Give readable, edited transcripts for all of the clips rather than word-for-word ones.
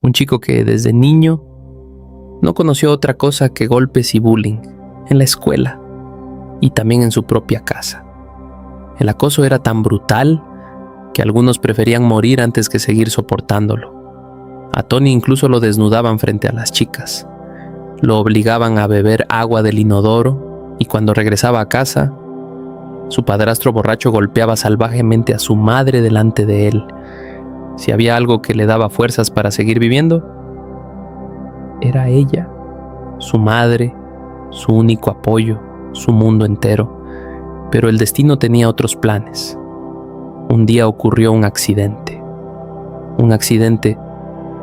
Un chico que desde niño no conoció otra cosa que golpes y bullying en la escuela y también en su propia casa. El acoso era tan brutal que algunos preferían morir antes que seguir soportándolo. A Tony incluso lo desnudaban frente a las chicas. Lo obligaban a beber agua del inodoro y cuando regresaba a casa, su padrastro borracho golpeaba salvajemente a su madre delante de él. Si había algo que le daba fuerzas para seguir viviendo, era ella, su madre, su único apoyo, su mundo entero. Pero el destino tenía otros planes. Un día ocurrió un accidente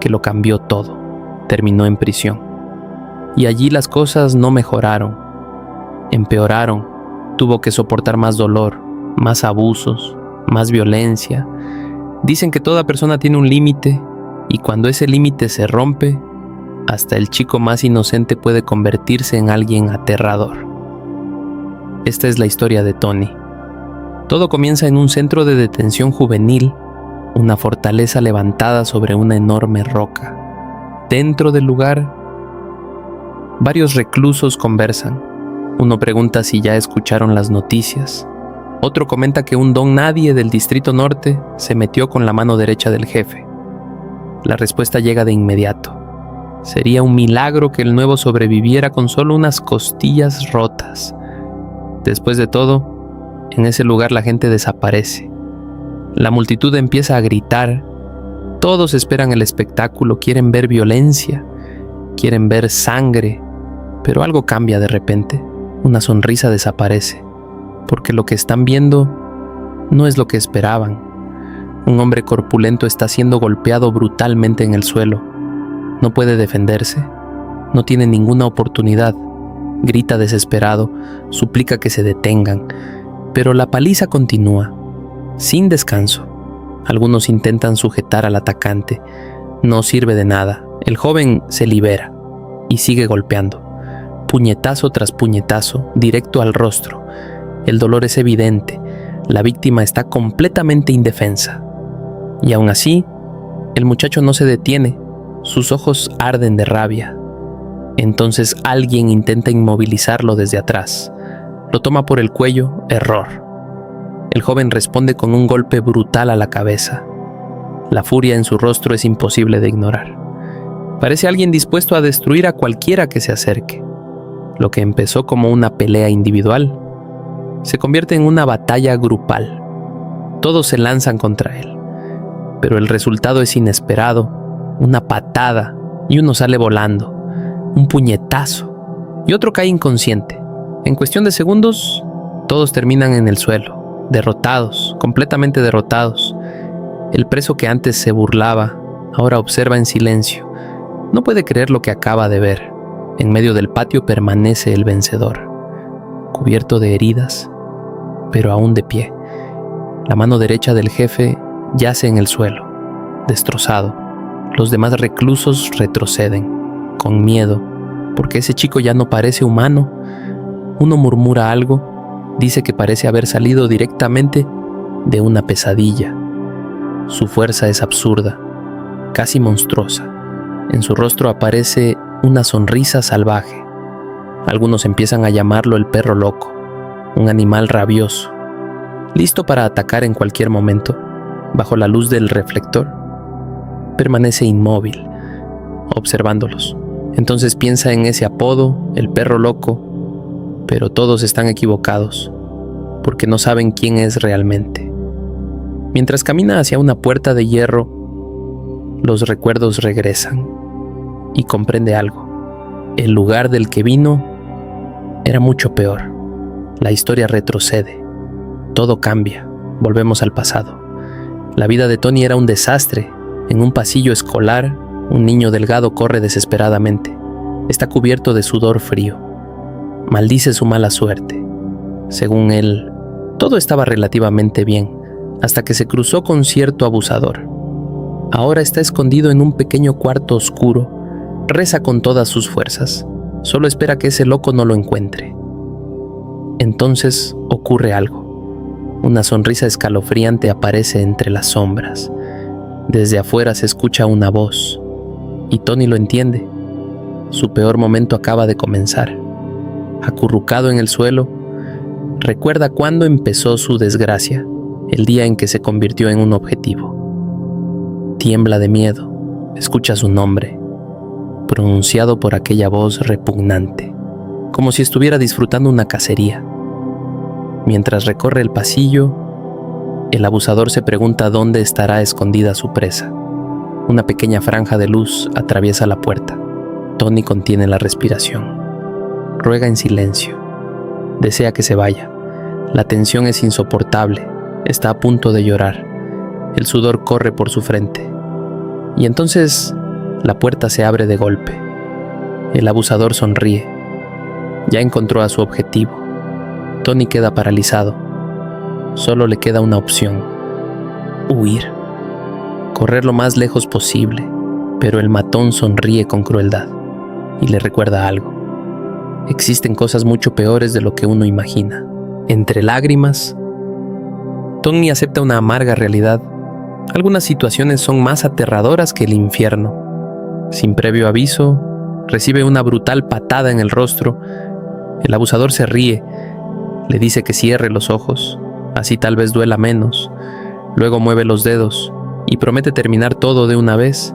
que lo cambió todo. Terminó en prisión. Y allí las cosas no mejoraron, empeoraron. Tuvo que soportar más dolor, más abusos, más violencia. Dicen que toda persona tiene un límite y cuando ese límite se rompe, hasta el chico más inocente puede convertirse en alguien aterrador. Esta es la historia de Tony. Todo comienza en un centro de detención juvenil, una fortaleza levantada sobre una enorme roca. Dentro del lugar, varios reclusos conversan. Uno pregunta si ya escucharon las noticias. Otro comenta que un don nadie del Distrito Norte se metió con la mano derecha del jefe. La respuesta llega de inmediato. Sería un milagro que el nuevo sobreviviera con solo unas costillas rotas. Después de todo, en ese lugar la gente desaparece. La multitud empieza a gritar. Todos esperan el espectáculo, quieren ver violencia, quieren ver sangre, pero algo cambia de repente. Una sonrisa desaparece, porque lo que están viendo no es lo que esperaban. Un hombre corpulento está siendo golpeado brutalmente en el suelo. No puede defenderse, no tiene ninguna oportunidad. Grita desesperado, suplica que se detengan, pero la paliza continúa, sin descanso. Algunos intentan sujetar al atacante. No sirve de nada. El joven se libera y sigue golpeando. Puñetazo tras puñetazo, directo al rostro. El dolor es evidente. La víctima está completamente indefensa. Y aún así, el muchacho no se detiene. Sus ojos arden de rabia. Entonces alguien intenta inmovilizarlo desde atrás. Lo toma por el cuello, error. El joven responde con un golpe brutal a la cabeza. La furia en su rostro es imposible de ignorar. Parece alguien dispuesto a destruir a cualquiera que se acerque. Lo que empezó como una pelea individual se convierte en una batalla grupal. Todos se lanzan contra él, pero el resultado es inesperado. Una patada y uno sale volando, un puñetazo y otro cae inconsciente. En cuestión de segundos, todos terminan en el suelo, derrotados, completamente derrotados. El preso que antes se burlaba, ahora observa en silencio. No puede creer lo que acaba de ver. En medio del patio permanece el vencedor, cubierto de heridas, pero aún de pie. La mano derecha del jefe yace en el suelo, destrozado. Los demás reclusos retroceden, con miedo, porque ese chico ya no parece humano. Uno murmura algo, dice que parece haber salido directamente de una pesadilla. Su fuerza es absurda, casi monstruosa. En su rostro aparece una sonrisa salvaje. Algunos empiezan a llamarlo el perro loco, un animal rabioso, listo para atacar en cualquier momento. Bajo la luz del reflector, permanece inmóvil, observándolos. Entonces piensa en ese apodo, el perro loco, pero todos están equivocados, porque no saben quién es realmente. Mientras camina hacia una puerta de hierro, los recuerdos regresan y comprende algo. El lugar del que vino era mucho peor. La historia retrocede. Todo cambia. Volvemos al pasado. La vida de Tony era un desastre. En un pasillo escolar, un niño delgado corre desesperadamente. Está cubierto de sudor frío. Maldice su mala suerte. Según él, todo estaba relativamente bien, hasta que se cruzó con cierto abusador. Ahora está escondido en un pequeño cuarto oscuro. Reza con todas sus fuerzas. Solo espera que ese loco no lo encuentre. Entonces ocurre algo. Una sonrisa escalofriante aparece entre las sombras. Desde afuera se escucha una voz. Y Tony lo entiende. Su peor momento acaba de comenzar. Acurrucado en el suelo, recuerda cuándo empezó su desgracia, el día en que se convirtió en un objetivo. Tiembla de miedo, escucha su nombre, pronunciado por aquella voz repugnante, como si estuviera disfrutando una cacería. Mientras recorre el pasillo, el abusador se pregunta dónde estará escondida su presa. Una pequeña franja de luz atraviesa la puerta. Tony contiene la respiración. Ruega en silencio. Desea que se vaya. La tensión es insoportable. Está a punto de llorar. El sudor corre por su frente. Y entonces la puerta se abre de golpe. El abusador sonríe. Ya encontró a su objetivo. Tony queda paralizado. Solo le queda una opción: huir. Correr lo más lejos posible. Pero el matón sonríe con crueldad y le recuerda algo. Existen cosas mucho peores de lo que uno imagina. Entre lágrimas, Tony acepta una amarga realidad. Algunas situaciones son más aterradoras que el infierno. Sin previo aviso, recibe una brutal patada en el rostro. El abusador se ríe, le dice que cierre los ojos, así tal vez duela menos. Luego mueve los dedos y promete terminar todo de una vez.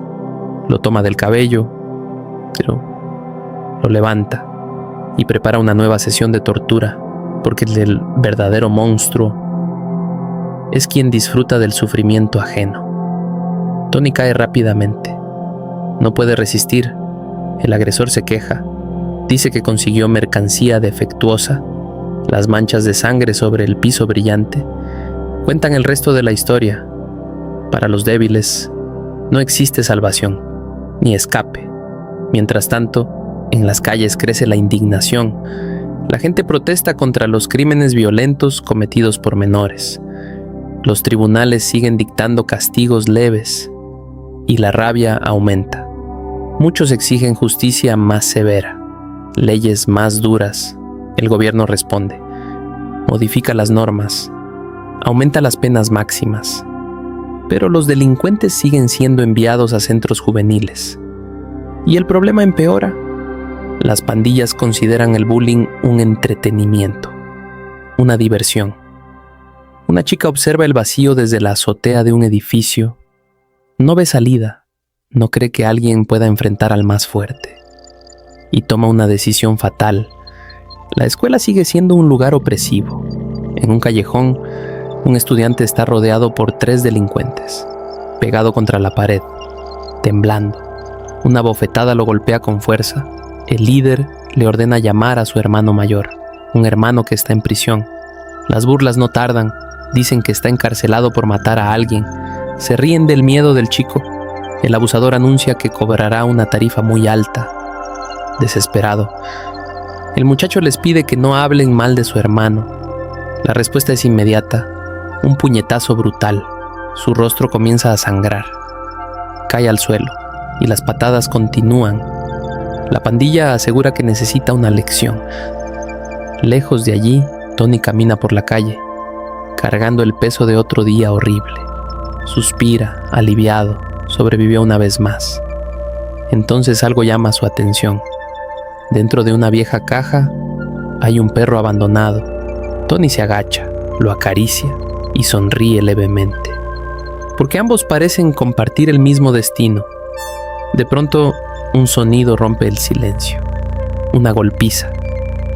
Lo toma del cabello, pero lo levanta y prepara una nueva sesión de tortura, porque el verdadero monstruo es quien disfruta del sufrimiento ajeno. Tony cae rápidamente. No puede resistir. El agresor se queja. Dice que consiguió mercancía defectuosa. Las manchas de sangre sobre el piso brillante cuentan el resto de la historia. Para los débiles no existe salvación, ni escape. Mientras tanto, en las calles crece la indignación. La gente protesta contra los crímenes violentos cometidos por menores. Los tribunales siguen dictando castigos leves y la rabia aumenta. Muchos exigen justicia más severa, leyes más duras. El gobierno responde, modifica las normas, aumenta las penas máximas. Pero los delincuentes siguen siendo enviados a centros juveniles. Y el problema empeora. Las pandillas consideran el bullying un entretenimiento, una diversión. Una chica observa el vacío desde la azotea de un edificio. No ve salida, no cree que alguien pueda enfrentar al más fuerte. Y toma una decisión fatal. La escuela sigue siendo un lugar opresivo. En un callejón, un estudiante está rodeado por 3 delincuentes, pegado contra la pared, temblando. Una bofetada lo golpea con fuerza. El líder le ordena llamar a su hermano mayor, un hermano que está en prisión. Las burlas no tardan, dicen que está encarcelado por matar a alguien. Se ríen del miedo del chico. El abusador anuncia que cobrará una tarifa muy alta. Desesperado, el muchacho les pide que no hablen mal de su hermano. La respuesta es inmediata, un puñetazo brutal. Su rostro comienza a sangrar. Cae al suelo y las patadas continúan. La pandilla asegura que necesita una lección. Lejos de allí, Tony camina por la calle, cargando el peso de otro día horrible. Suspira, aliviado, sobrevivió una vez más. Entonces algo llama su atención. Dentro de una vieja caja hay un perro abandonado. Tony se agacha, lo acaricia y sonríe levemente, porque ambos parecen compartir el mismo destino. De pronto, un sonido rompe el silencio. Una golpiza,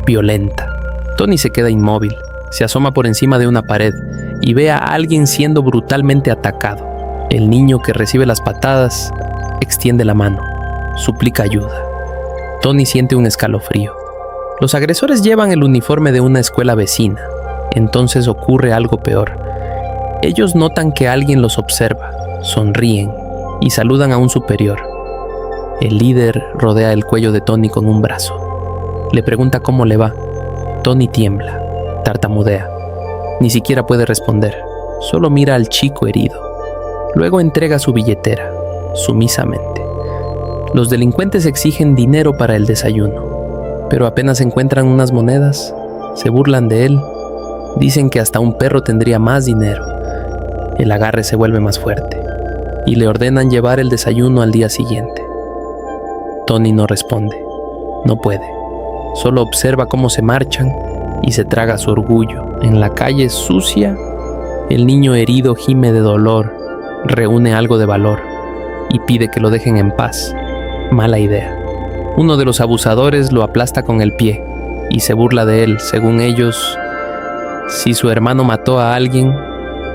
violenta. Tony se queda inmóvil, se asoma por encima de una pared y ve a alguien siendo brutalmente atacado. El niño que recibe las patadas extiende la mano, suplica ayuda. Tony siente un escalofrío. Los agresores llevan el uniforme de una escuela vecina. Entonces ocurre algo peor. Ellos notan que alguien los observa, sonríen y saludan a un superior. El líder rodea el cuello de Tony con un brazo. Le pregunta cómo le va. Tony tiembla, tartamudea. Ni siquiera puede responder. Solo mira al chico herido. Luego entrega su billetera, sumisamente. Los delincuentes exigen dinero para el desayuno, pero apenas encuentran unas monedas, se burlan de él. Dicen que hasta un perro tendría más dinero. El agarre se vuelve más fuerte y le ordenan llevar el desayuno al día siguiente. Tony no responde, no puede. Solo observa cómo se marchan y se traga su orgullo. En la calle sucia, el niño herido gime de dolor, reúne algo de valor y pide que lo dejen en paz. Mala idea. Uno de los abusadores lo aplasta con el pie y se burla de él. Según ellos, si su hermano mató a alguien,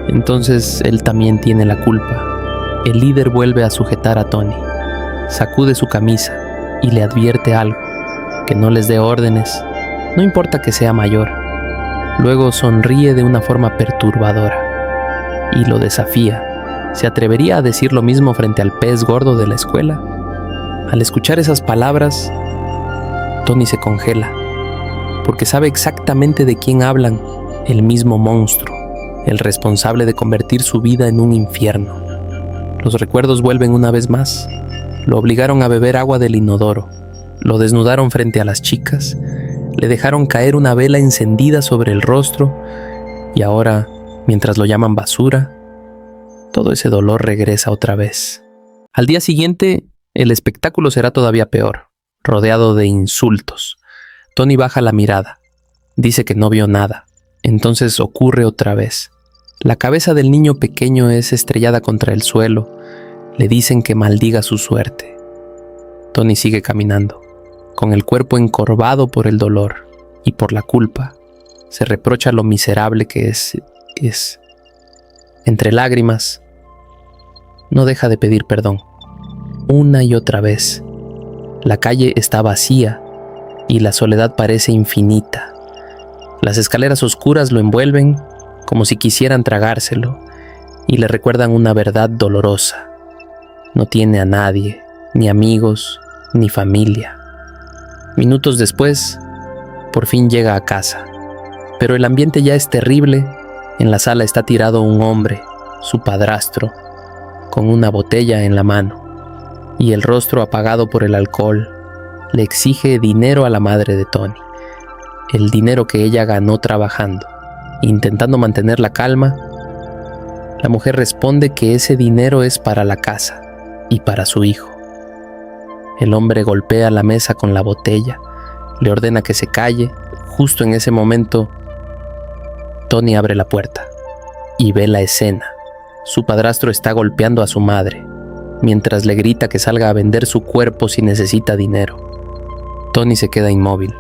entonces él también tiene la culpa. El líder vuelve a sujetar a Tony, sacude su camisa y le advierte algo, que no les dé órdenes, no importa que sea mayor. Luego sonríe de una forma perturbadora y lo desafía. ¿Se atrevería a decir lo mismo frente al pez gordo de la escuela? Al escuchar esas palabras, Tony se congela, porque sabe exactamente de quién hablan, el mismo monstruo, el responsable de convertir su vida en un infierno. Los recuerdos vuelven una vez más. Lo obligaron a beber agua del inodoro, lo desnudaron frente a las chicas, le dejaron caer una vela encendida sobre el rostro y ahora, mientras lo llaman basura, todo ese dolor regresa otra vez. Al día siguiente, el espectáculo será todavía peor, rodeado de insultos. Tony baja la mirada, dice que no vio nada. Entonces ocurre otra vez. La cabeza del niño pequeño es estrellada contra el suelo. Le dicen que maldiga su suerte. Tony sigue caminando, con el cuerpo encorvado por el dolor y por la culpa. Se reprocha lo miserable que es. Entre lágrimas, no deja de pedir perdón. Una y otra vez. La calle está vacía y la soledad parece infinita. Las escaleras oscuras lo envuelven como si quisieran tragárselo y le recuerdan una verdad dolorosa. No tiene a nadie, ni amigos, ni familia. Minutos después, por fin llega a casa, pero el ambiente ya es terrible. En la sala está tirado un hombre, su padrastro, con una botella en la mano y el rostro apagado por el alcohol. Le exige dinero a la madre de Tony, el dinero que ella ganó trabajando. Intentando mantener la calma, la mujer responde que ese dinero es para la casa y para su hijo. El hombre golpea la mesa con la botella, le ordena que se calle. Justo en ese momento, Tony abre la puerta y ve la escena. Su padrastro está golpeando a su madre, mientras le grita que salga a vender su cuerpo si necesita dinero. Tony se queda inmóvil,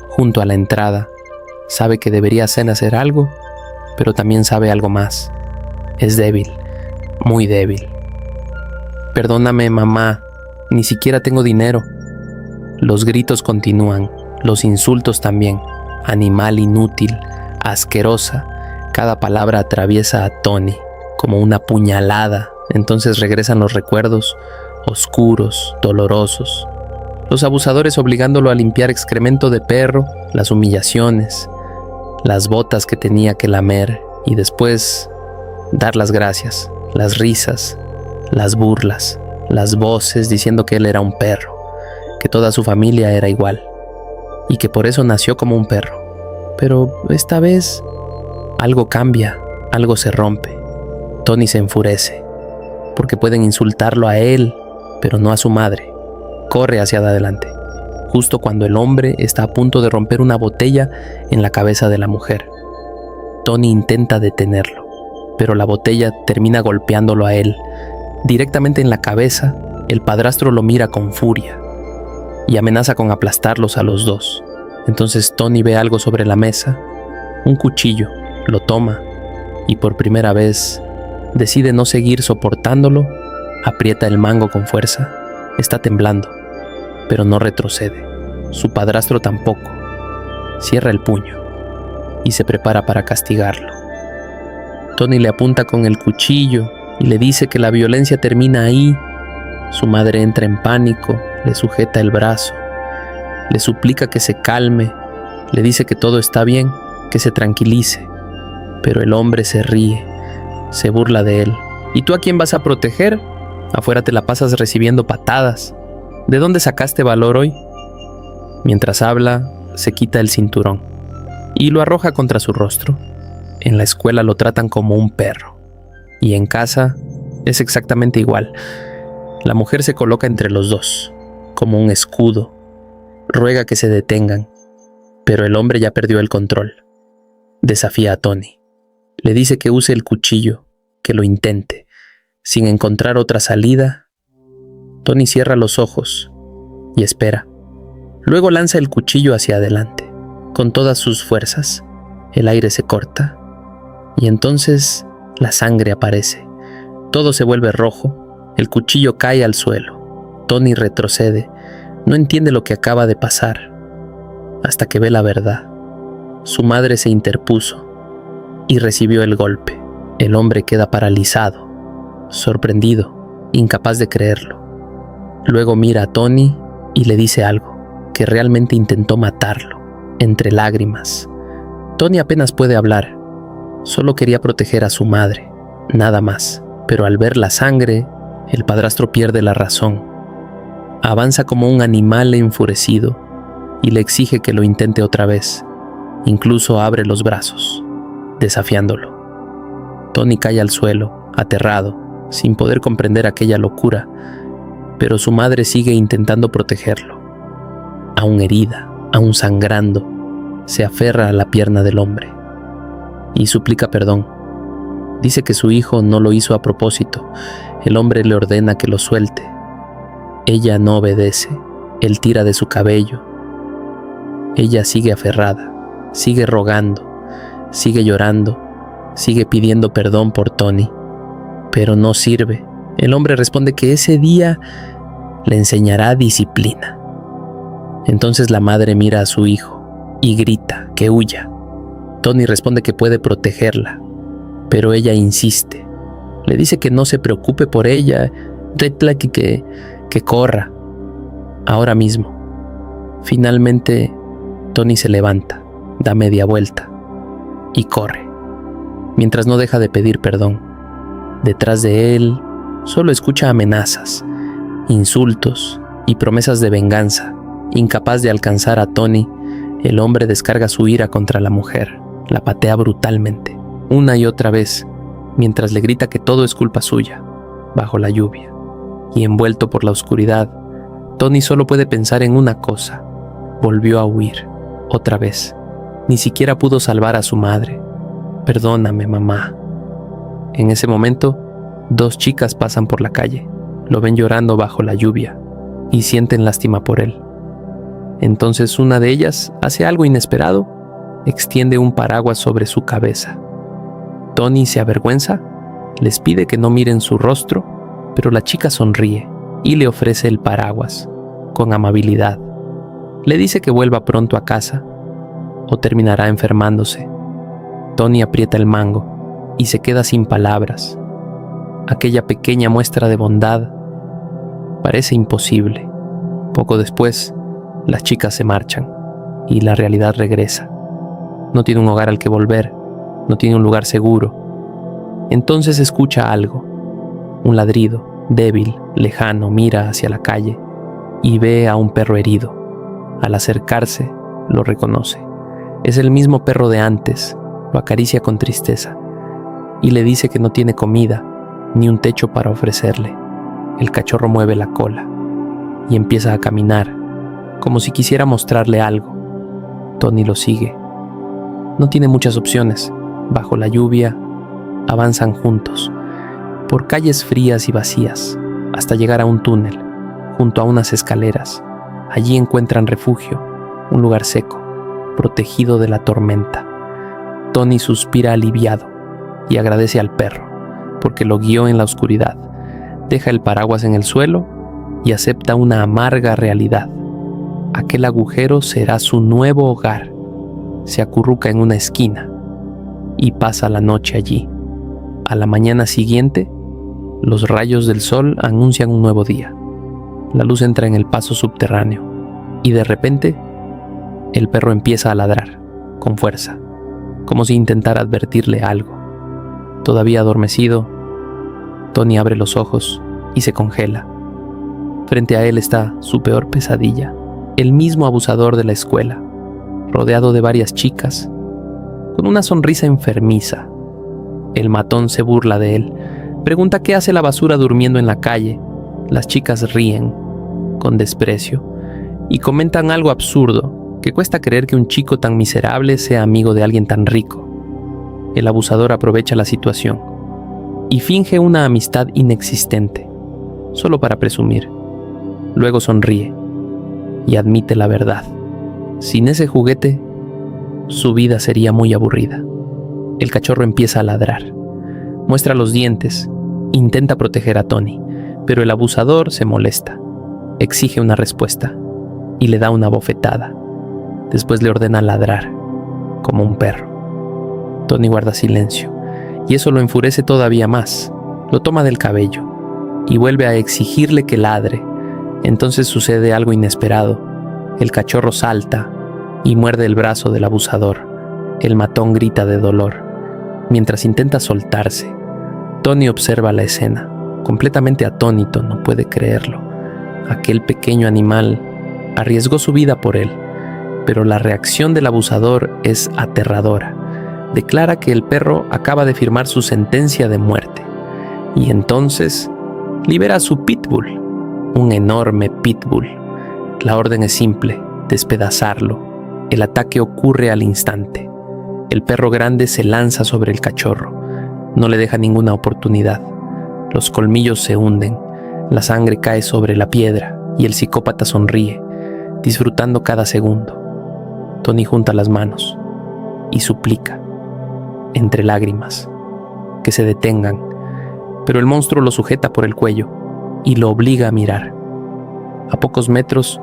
junto a la entrada. Sabe que debería hacer algo, pero también sabe algo más. Es débil, muy débil. Perdóname, mamá, ni siquiera tengo dinero. Los gritos continúan, los insultos también. Animal inútil, asquerosa. Cada palabra atraviesa a Tony como una puñalada. Entonces regresan los recuerdos, oscuros, dolorosos. Los abusadores obligándolo a limpiar excremento de perro, las humillaciones, las botas que tenía que lamer y después dar las gracias, las risas, las burlas, las voces diciendo que él era un perro, que toda su familia era igual y que por eso nació como un perro. Pero esta vez algo cambia, algo se rompe. Tony se enfurece porque pueden insultarlo a él, pero no a su madre. Corre hacia adelante, justo cuando el hombre está a punto de romper una botella en la cabeza de la mujer. Tony intenta detenerlo, pero la botella termina golpeándolo a él, directamente en la cabeza. El padrastro lo mira con furia y amenaza con aplastarlos a los dos. Entonces Tony ve algo sobre la mesa, un cuchillo, lo toma y por primera vez decide no seguir soportándolo. Aprieta el mango con fuerza. Está temblando, pero no retrocede. Su padrastro tampoco. Cierra el puño y se prepara para castigarlo. Tony le apunta con el cuchillo y le dice que la violencia termina ahí. Su madre entra en pánico, le sujeta el brazo, le suplica que se calme, le dice que todo está bien, que se tranquilice. Pero el hombre se ríe, se burla de él. ¿Y tú a quién vas a proteger? Afuera te la pasas recibiendo patadas. ¿De dónde sacaste valor hoy? Mientras habla, se quita el cinturón y lo arroja contra su rostro. En la escuela lo tratan como un perro y en casa es exactamente igual. La mujer se coloca entre los dos. como un escudo. Ruega que se detengan, pero el hombre ya perdió el control. Desafía a Tony. Le dice que use el cuchillo, que lo intente. Sin encontrar otra salida, Tony cierra los ojos y espera. Luego lanza el cuchillo hacia adelante. Con todas sus fuerzas, el aire se corta y entonces la sangre aparece. Todo se vuelve rojo, el cuchillo cae al suelo. Tony retrocede, no entiende lo que acaba de pasar, hasta que ve la verdad. Su madre se interpuso y recibió el golpe. El hombre queda paralizado, sorprendido, incapaz de creerlo. Luego mira a Tony y le dice algo, que realmente intentó matarlo, entre lágrimas. Tony apenas puede hablar, solo quería proteger a su madre, nada más. Pero al ver la sangre, el padrastro pierde la razón. Avanza como un animal enfurecido y le exige que lo intente otra vez. Incluso abre los brazos, desafiándolo. Tony cae al suelo, aterrado, sin poder comprender aquella locura, pero su madre sigue intentando protegerlo. Aún herida, aún sangrando, se aferra a la pierna del hombre y suplica perdón. Dice que su hijo no lo hizo a propósito. El hombre le ordena que lo suelte. Ella no obedece. Él tira de su cabello. Ella sigue aferrada, sigue rogando, sigue llorando, sigue pidiendo perdón por Tony. Pero no sirve. El hombre responde que ese día le enseñará disciplina. Entonces la madre mira a su hijo y grita que huya. Tony responde que puede protegerla, pero ella insiste. Le dice que no se preocupe por ella, que corra, ahora mismo. Finalmente, Tony se levanta, da media vuelta y corre, mientras no deja de pedir perdón. Detrás de él, solo escucha amenazas, insultos y promesas de venganza. Incapaz de alcanzar a Tony, el hombre descarga su ira contra la mujer, la patea brutalmente, una y otra vez, mientras le grita que todo es culpa suya, bajo la lluvia. Y envuelto por la oscuridad, Tony solo puede pensar en una cosa: volvió a huir, otra vez. Ni siquiera pudo salvar a su madre. Perdóname, mamá. En ese momento, dos chicas pasan por la calle, lo ven llorando bajo la lluvia y sienten lástima por él. Entonces una de ellas hace algo inesperado, extiende un paraguas sobre su cabeza. Tony se avergüenza, les pide que no miren su rostro, pero la chica sonríe y le ofrece el paraguas, con amabilidad. Le dice que vuelva pronto a casa, o terminará enfermándose. Tony aprieta el mango y se queda sin palabras. Aquella pequeña muestra de bondad parece imposible. Poco después, las chicas se marchan y la realidad regresa. No tiene un hogar al que volver, no tiene un lugar seguro. Entonces escucha algo, un ladrido, débil, lejano, mira hacia la calle y ve a un perro herido. Al acercarse, lo reconoce. Es el mismo perro de antes, lo acaricia con tristeza y le dice que no tiene comida ni un techo para ofrecerle. El cachorro mueve la cola y empieza a caminar, como si quisiera mostrarle algo. Tony lo sigue. No tiene muchas opciones. Bajo la lluvia, avanzan juntos, por calles frías y vacías, hasta llegar a un túnel, junto a unas escaleras. Allí encuentran refugio, un lugar seco, protegido de la tormenta. Tony suspira aliviado y agradece al perro, porque lo guió en la oscuridad. Deja el paraguas en el suelo y acepta una amarga realidad. Aquel agujero será su nuevo hogar. Se acurruca en una esquina y pasa la noche allí. A la mañana siguiente, los rayos del sol anuncian un nuevo día. La luz entra en el paso subterráneo y de repente, el perro empieza a ladrar, con fuerza, como si intentara advertirle algo. Todavía adormecido, Tony abre los ojos y se congela. Frente a él está su peor pesadilla, el mismo abusador de la escuela, rodeado de varias chicas, con una sonrisa enfermiza. El matón se burla de él, pregunta qué hace la basura durmiendo en la calle. Las chicas ríen. con desprecio, y comentan algo absurdo, que cuesta creer que un chico tan miserable sea amigo de alguien tan rico. El abusador aprovecha la situación y finge una amistad inexistente, solo para presumir. Luego sonríe y admite la verdad. Sin ese juguete, su vida sería muy aburrida. El cachorro empieza a ladrar, muestra los dientes, intenta proteger a Tony, pero el abusador se molesta, exige una respuesta y le da una bofetada. Después le ordena ladrar, como un perro. Tony guarda silencio, y eso lo enfurece todavía más. Lo toma del cabello y vuelve a exigirle que ladre. Entonces sucede algo inesperado. El cachorro salta y muerde el brazo del abusador. El matón grita de dolor. Mientras intenta soltarse, Tony observa la escena. Completamente atónito, no puede creerlo. Aquel pequeño animal arriesgó su vida por él, pero la reacción del abusador es aterradora. Declara que el perro acaba de firmar su sentencia de muerte, y entonces libera a su pitbull, un enorme pitbull. La orden es simple: despedazarlo. El ataque ocurre al instante. El perro grande se lanza sobre el cachorro. No le deja ninguna oportunidad. Los colmillos se hunden, la sangre cae sobre la piedra y el psicópata sonríe, disfrutando cada segundo. Tony junta las manos y suplica, entre lágrimas, que se detengan, pero el monstruo lo sujeta por el cuello y lo obliga a mirar. A pocos metros,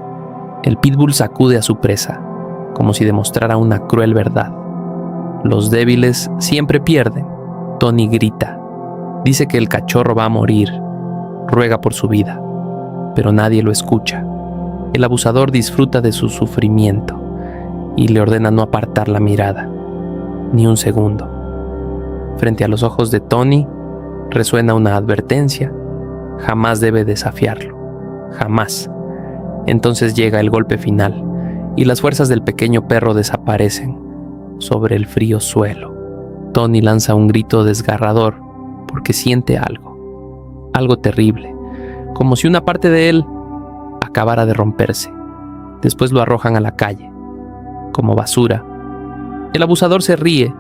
el pitbull sacude a su presa, como si demostrara una cruel verdad. Los débiles siempre pierden. Tony grita, dice que el cachorro va a morir, ruega por su vida, pero nadie lo escucha. El abusador disfruta de su sufrimiento y le ordena no apartar la mirada, ni un segundo. Frente a los ojos de Tony resuena una advertencia: jamás debe desafiarlo, jamás. Entonces llega el golpe final y las fuerzas del pequeño perro desaparecen sobre el frío suelo. Tony lanza un grito desgarrador porque siente algo terrible, como si una parte de él acabara de romperse. Después lo arrojan a la calle, como basura. El abusador se ríe,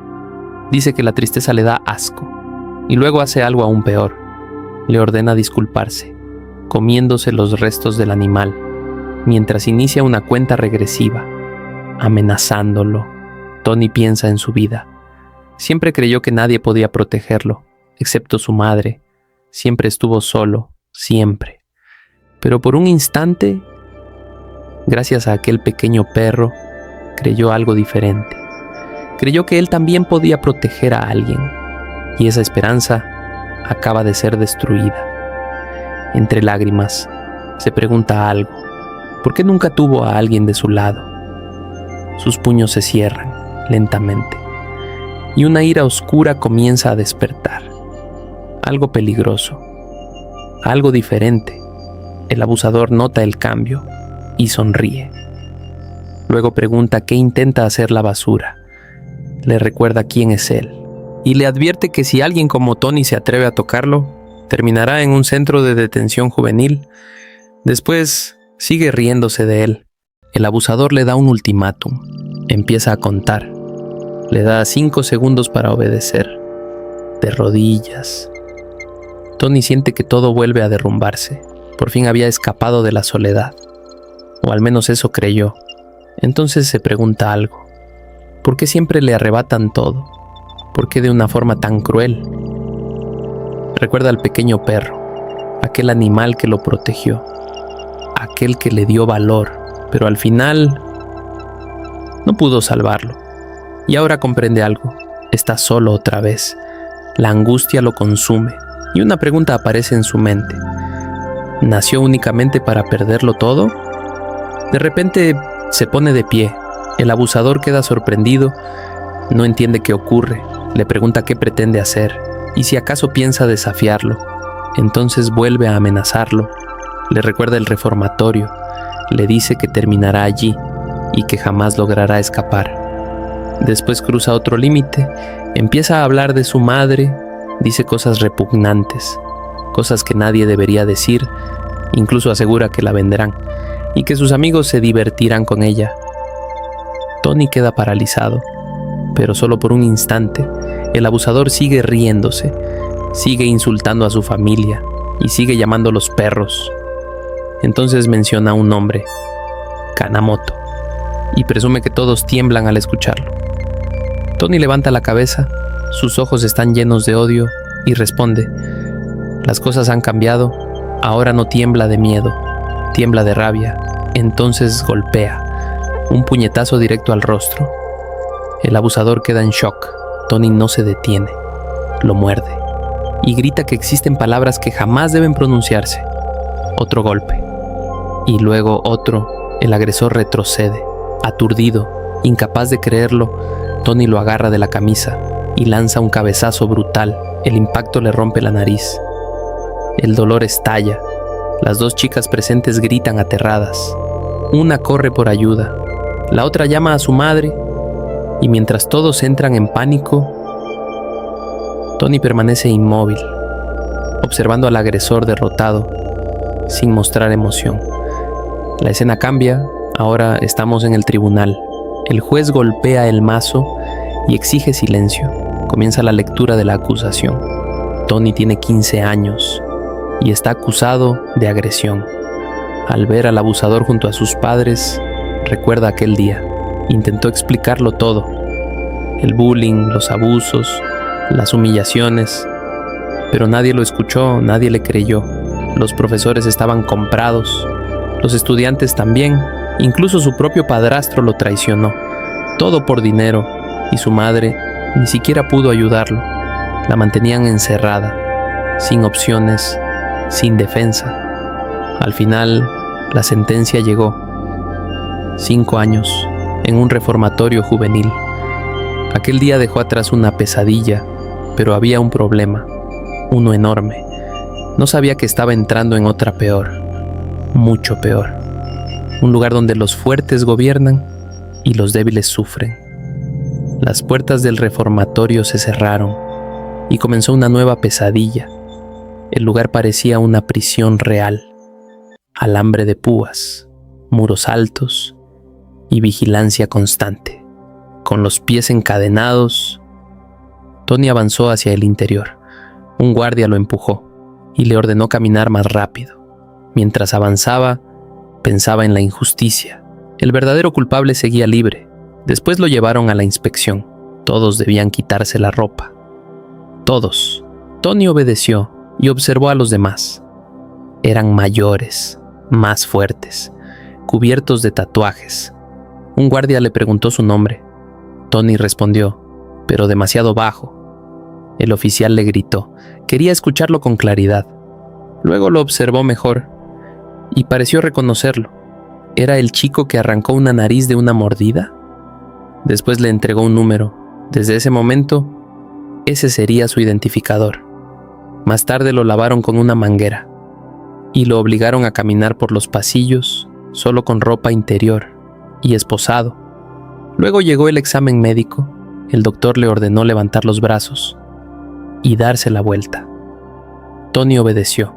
dice que la tristeza le da asco, y luego hace algo aún peor. Le ordena disculparse, comiéndose los restos del animal, mientras inicia una cuenta regresiva, amenazándolo. Tony piensa en su vida. Siempre creyó que nadie podía protegerlo, excepto su madre. Siempre estuvo solo, siempre. Pero por un instante, gracias a aquel pequeño perro, creyó algo diferente. Creyó que él también podía proteger a alguien, y esa esperanza acaba de ser destruida. Entre lágrimas, se pregunta algo: ¿por qué nunca tuvo a alguien de su lado? Sus puños se cierran lentamente, y una ira oscura comienza a despertar. Algo peligroso, algo diferente. El abusador nota el cambio y sonríe. Luego pregunta qué intenta hacer la basura. Le recuerda quién es él y le advierte que si alguien como Tony se atreve a tocarlo, terminará en un centro de detención juvenil. Después sigue riéndose de él. El abusador le da un ultimátum. Empieza a contar. Le da 5 segundos para obedecer. De rodillas. Tony siente que todo vuelve a derrumbarse. Por fin había escapado de la soledad. O al menos eso creyó. Entonces se pregunta algo. ¿Por qué siempre le arrebatan todo? ¿Por qué de una forma tan cruel? Recuerda al pequeño perro, aquel animal que lo protegió, aquel que le dio valor, pero al final no pudo salvarlo. Y ahora comprende algo: está solo otra vez. La angustia lo consume y una pregunta aparece en su mente: ¿nació únicamente para perderlo todo? De repente se pone de pie. El abusador queda sorprendido, no entiende qué ocurre, le pregunta qué pretende hacer y si acaso piensa desafiarlo. Entonces vuelve a amenazarlo, le recuerda el reformatorio, le dice que terminará allí y que jamás logrará escapar. Después cruza otro límite, empieza a hablar de su madre, dice cosas repugnantes, cosas que nadie debería decir, Incluso asegura que la venderán y que sus amigos se divertirán con ella. Tony queda paralizado, pero solo por un instante. El abusador sigue riéndose, sigue insultando a su familia y sigue llamándolos perros. Entonces menciona un nombre, Kanemoto, y presume que todos tiemblan al escucharlo. Tony levanta la cabeza, sus ojos están llenos de odio y responde: las cosas han cambiado, ahora no tiembla de miedo, tiembla de rabia. Entonces golpea, un puñetazo directo al rostro. El abusador queda en shock. Tony no se detiene, lo muerde y grita que existen palabras que jamás deben pronunciarse. Otro golpe y luego otro. El agresor retrocede, aturdido, incapaz de creerlo. Tony lo agarra de la camisa y lanza un cabezazo brutal. El impacto le rompe la nariz. El dolor estalla. Las dos chicas presentes gritan aterradas. Una corre por ayuda, la otra llama a su madre, y mientras todos entran en pánico, Tony permanece inmóvil, observando al agresor derrotado, sin mostrar emoción. La escena cambia, ahora estamos en el tribunal. El juez golpea el mazo y exige silencio. Comienza la lectura de la acusación. Tony tiene 15 años y está acusado de agresión. Al ver al abusador junto a sus padres, recuerda aquel día. Intentó explicarlo todo: el bullying, los abusos, las humillaciones, pero nadie lo escuchó, nadie le creyó. Los profesores estaban comprados, los estudiantes también, incluso su propio padrastro lo traicionó. Todo por dinero, y su madre ni siquiera pudo ayudarlo. La mantenían encerrada, sin opciones, sin defensa. Al final, la sentencia llegó. 5 años en un reformatorio juvenil. Aquel día dejó atrás una pesadilla, pero había un problema, uno enorme. No sabía que estaba entrando en otra peor, mucho peor. Un lugar donde los fuertes gobiernan y los débiles sufren. Las puertas del reformatorio se cerraron y comenzó una nueva pesadilla. El lugar parecía una prisión real. Alambre de púas, muros altos y vigilancia constante. Con los pies encadenados, Tony avanzó hacia el interior. Un guardia lo empujó y le ordenó caminar más rápido. Mientras avanzaba, pensaba en la injusticia. El verdadero culpable seguía libre. Después lo llevaron a la inspección. Todos debían quitarse la ropa. Todos. Tony obedeció y observó a los demás. Eran mayores, más fuertes, cubiertos de tatuajes. Un guardia le preguntó su nombre. Tony respondió, pero demasiado bajo. El oficial le gritó. Quería escucharlo con claridad. Luego lo observó mejor y pareció reconocerlo. ¿Era el chico que arrancó una nariz de una mordida? Después le entregó un número. Desde ese momento, ese sería su identificador. Más tarde lo lavaron con una manguera y lo obligaron a caminar por los pasillos solo con ropa interior y esposado. Luego llegó el examen médico. El doctor le ordenó levantar los brazos y darse la vuelta. Tony obedeció,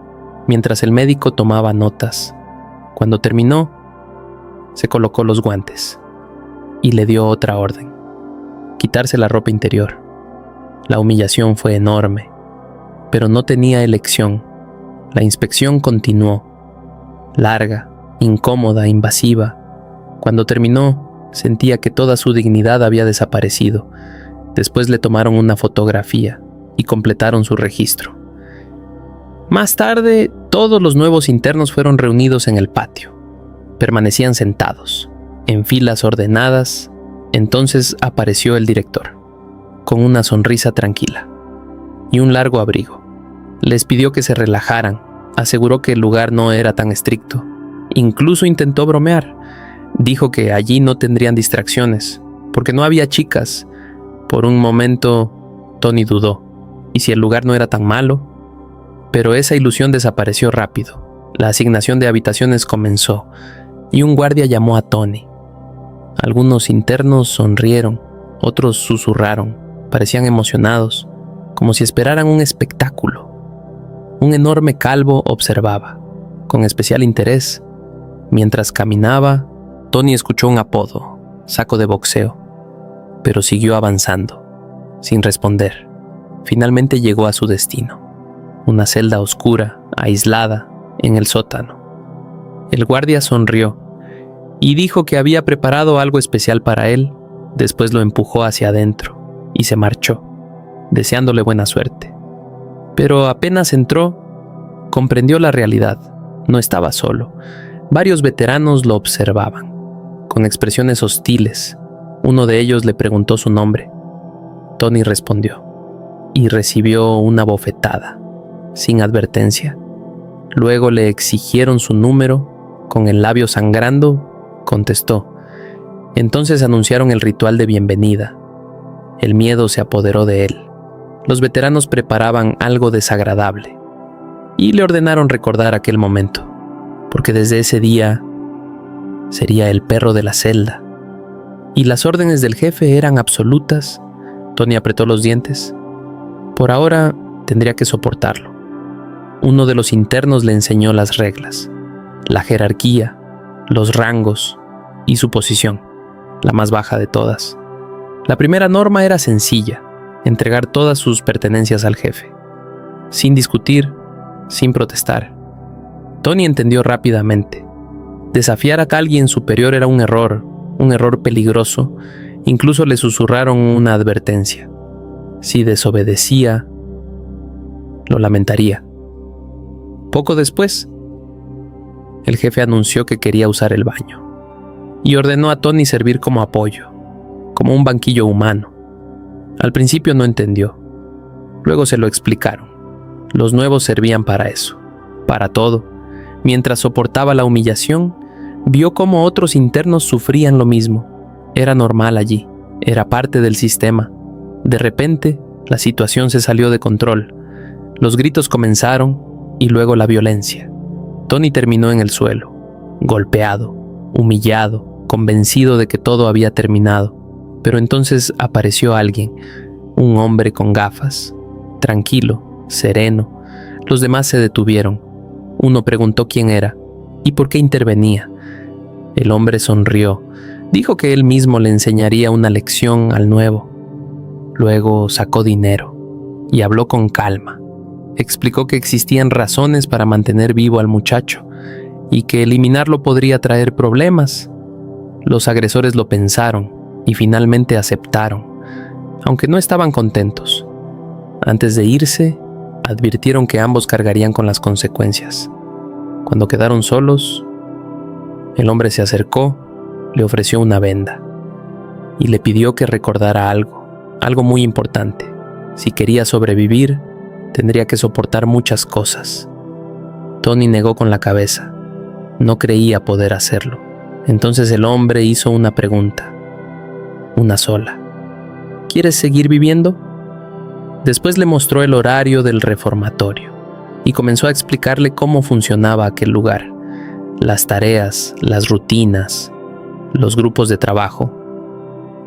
mientras el médico tomaba notas. Cuando terminó, se colocó los guantes y le dio otra orden: quitarse la ropa interior. La humillación fue enorme, pero no tenía elección. La inspección continuó, larga, incómoda, invasiva. Cuando terminó, sentía que toda su dignidad había desaparecido. Después le tomaron una fotografía y completaron su registro. Más tarde, todos los nuevos internos fueron reunidos en el patio. Permanecían sentados, en filas ordenadas. Entonces apareció el director, con una sonrisa tranquila y un largo abrigo. Les pidió que se relajaran, aseguró que el lugar no era tan estricto. Incluso intentó bromear. Dijo que allí no tendrían distracciones, porque no había chicas. Por un momento, Tony dudó. ¿Y si el lugar no era tan malo? Pero esa ilusión desapareció rápido. La asignación de habitaciones comenzó, y un guardia llamó a Tony. Algunos internos sonrieron, otros susurraron, parecían emocionados, como si esperaran un espectáculo. Un enorme calvo observaba. con especial interés. Mientras caminaba, Tony escuchó un apodo, saco de boxeo, pero siguió avanzando, sin responder. Finalmente llegó a su destino, una celda oscura, aislada, en el sótano. El guardia sonrió y dijo que había preparado algo especial para él. Después lo empujó hacia adentro y se marchó, deseándole buena suerte. Pero apenas entró, comprendió la realidad. No estaba solo. Varios veteranos lo observaban, con expresiones hostiles. Uno de ellos le preguntó su nombre. Tony respondió y recibió una bofetada, sin advertencia. Luego le exigieron su número. Con el labio sangrando, contestó. Entonces anunciaron el ritual de bienvenida. El miedo se apoderó de él. Los veteranos preparaban algo desagradable y le ordenaron recordar aquel momento, porque desde ese día sería el perro de la celda. Y las órdenes del jefe eran absolutas. Tony apretó los dientes. Por ahora tendría que soportarlo. Uno de los internos le enseñó las reglas, la jerarquía, los rangos y su posición, la más baja de todas. La primera norma era sencilla: entregar todas sus pertenencias al jefe, sin discutir, sin protestar. Tony entendió rápidamente. Desafiar a alguien superior era un error peligroso. Incluso le susurraron una advertencia: si desobedecía, lo lamentaría. Poco después, el jefe anunció que quería usar el baño y ordenó a Tony servir como apoyo, como un banquillo humano. Al principio no entendió. Luego se lo explicaron. Los nuevos servían para eso, para todo. Mientras soportaba la humillación, vio cómo otros internos sufrían lo mismo. Era normal allí, era parte del sistema. De repente, la situación se salió de control. Los gritos comenzaron y luego la violencia. Tony terminó en el suelo, golpeado, humillado, convencido de que todo había terminado. Pero entonces apareció alguien, un hombre con gafas, tranquilo, sereno. Los demás se detuvieron. Uno preguntó quién era y por qué intervenía. El hombre sonrió. Dijo que él mismo le enseñaría una lección al nuevo. Luego sacó dinero y habló con calma. Explicó que existían razones para mantener vivo al muchacho y que eliminarlo podría traer problemas. Los agresores lo pensaron y finalmente aceptaron, aunque no estaban contentos. Antes de irse, advirtieron que ambos cargarían con las consecuencias. Cuando quedaron solos, el hombre se acercó, le ofreció una venda y le pidió que recordara algo muy importante. Si quería sobrevivir, tendría que soportar muchas cosas. Tony negó con la cabeza. No creía poder hacerlo. Entonces el hombre hizo una pregunta. Una sola. ¿Quieres seguir viviendo? Después le mostró el horario del reformatorio y comenzó a explicarle cómo funcionaba aquel lugar, las tareas, las rutinas, los grupos de trabajo,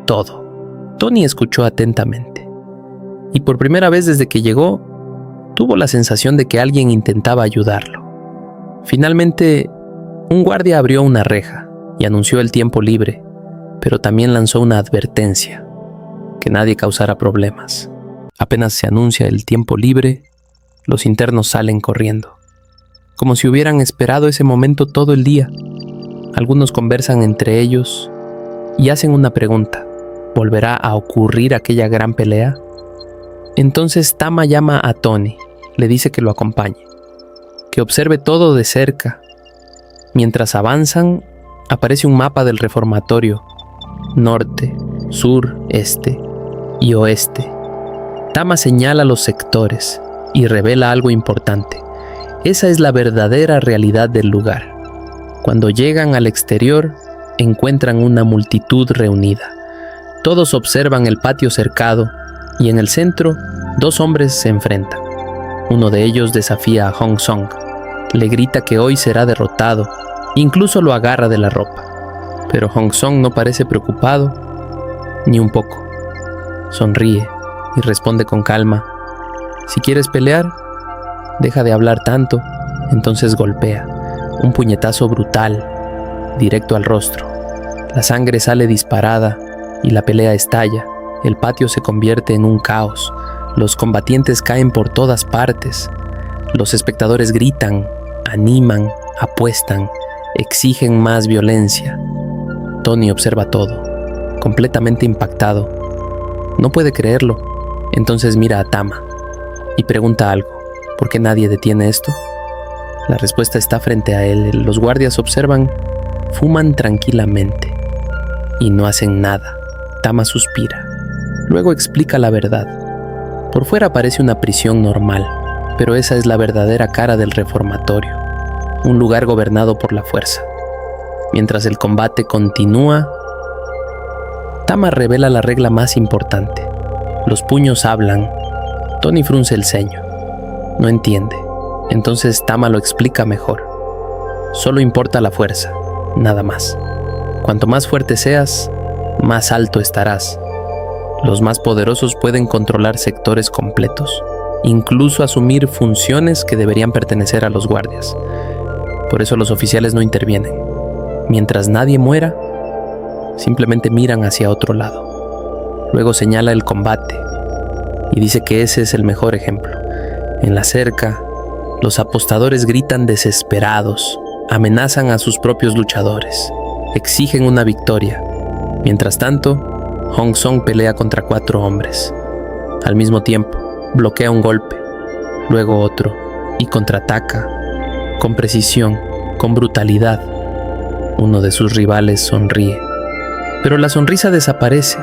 todo. Tony escuchó atentamente y por primera vez desde que llegó, tuvo la sensación de que alguien intentaba ayudarlo. Finalmente, un guardia abrió una reja y anunció el tiempo libre, pero también lanzó una advertencia: que nadie causara problemas. Apenas se anuncia el tiempo libre, los internos salen corriendo, como si hubieran esperado ese momento todo el día. Algunos conversan entre ellos y hacen una pregunta: ¿volverá a ocurrir aquella gran pelea? Entonces Tama llama a Tony, le dice que lo acompañe, que observe todo de cerca. Mientras avanzan, aparece un mapa del reformatorio: norte, sur, este y oeste. Tama señala los sectores y revela algo importante. Esa es la verdadera realidad del lugar. Cuando llegan al exterior, encuentran una multitud reunida. Todos observan el patio cercado y en el centro, dos hombres se enfrentan. Uno de ellos desafía a Hong Song. Le grita que hoy será derrotado. Incluso lo agarra de la ropa. Pero Hong Song no parece preocupado, ni un poco. Sonríe y responde con calma: si quieres pelear, deja de hablar tanto, entonces golpea. Un puñetazo brutal, directo al rostro. La sangre sale disparada y la pelea estalla. El patio se convierte en un caos. Los combatientes caen por todas partes. Los espectadores gritan, animan, apuestan, exigen más violencia. Tony observa todo, completamente impactado. No puede creerlo. Entonces mira a Tama y pregunta algo. ¿Por qué nadie detiene esto? La respuesta está frente a él. Los guardias observan, fuman tranquilamente y no hacen nada. Tama suspira. Luego explica la verdad. Por fuera parece una prisión normal, pero esa es la verdadera cara del reformatorio. Un lugar gobernado por la fuerza. Mientras el combate continúa, Tama revela la regla más importante. Los puños hablan. Tony frunce el ceño. No entiende. Entonces Tama lo explica mejor. Solo importa la fuerza, nada más. Cuanto más fuerte seas, más alto estarás. Los más poderosos pueden controlar sectores completos, incluso asumir funciones que deberían pertenecer a los guardias. Por eso los oficiales no intervienen. Mientras nadie muera, simplemente miran hacia otro lado. Luego señala el combate y dice que ese es el mejor ejemplo. En la cerca, los apostadores gritan desesperados, amenazan a sus propios luchadores, exigen una victoria. Mientras tanto, Hong Song pelea contra 4 hombres. Al mismo tiempo, bloquea un golpe, luego otro, y contraataca, con precisión, con brutalidad. Uno de sus rivales sonríe, pero la sonrisa desaparece,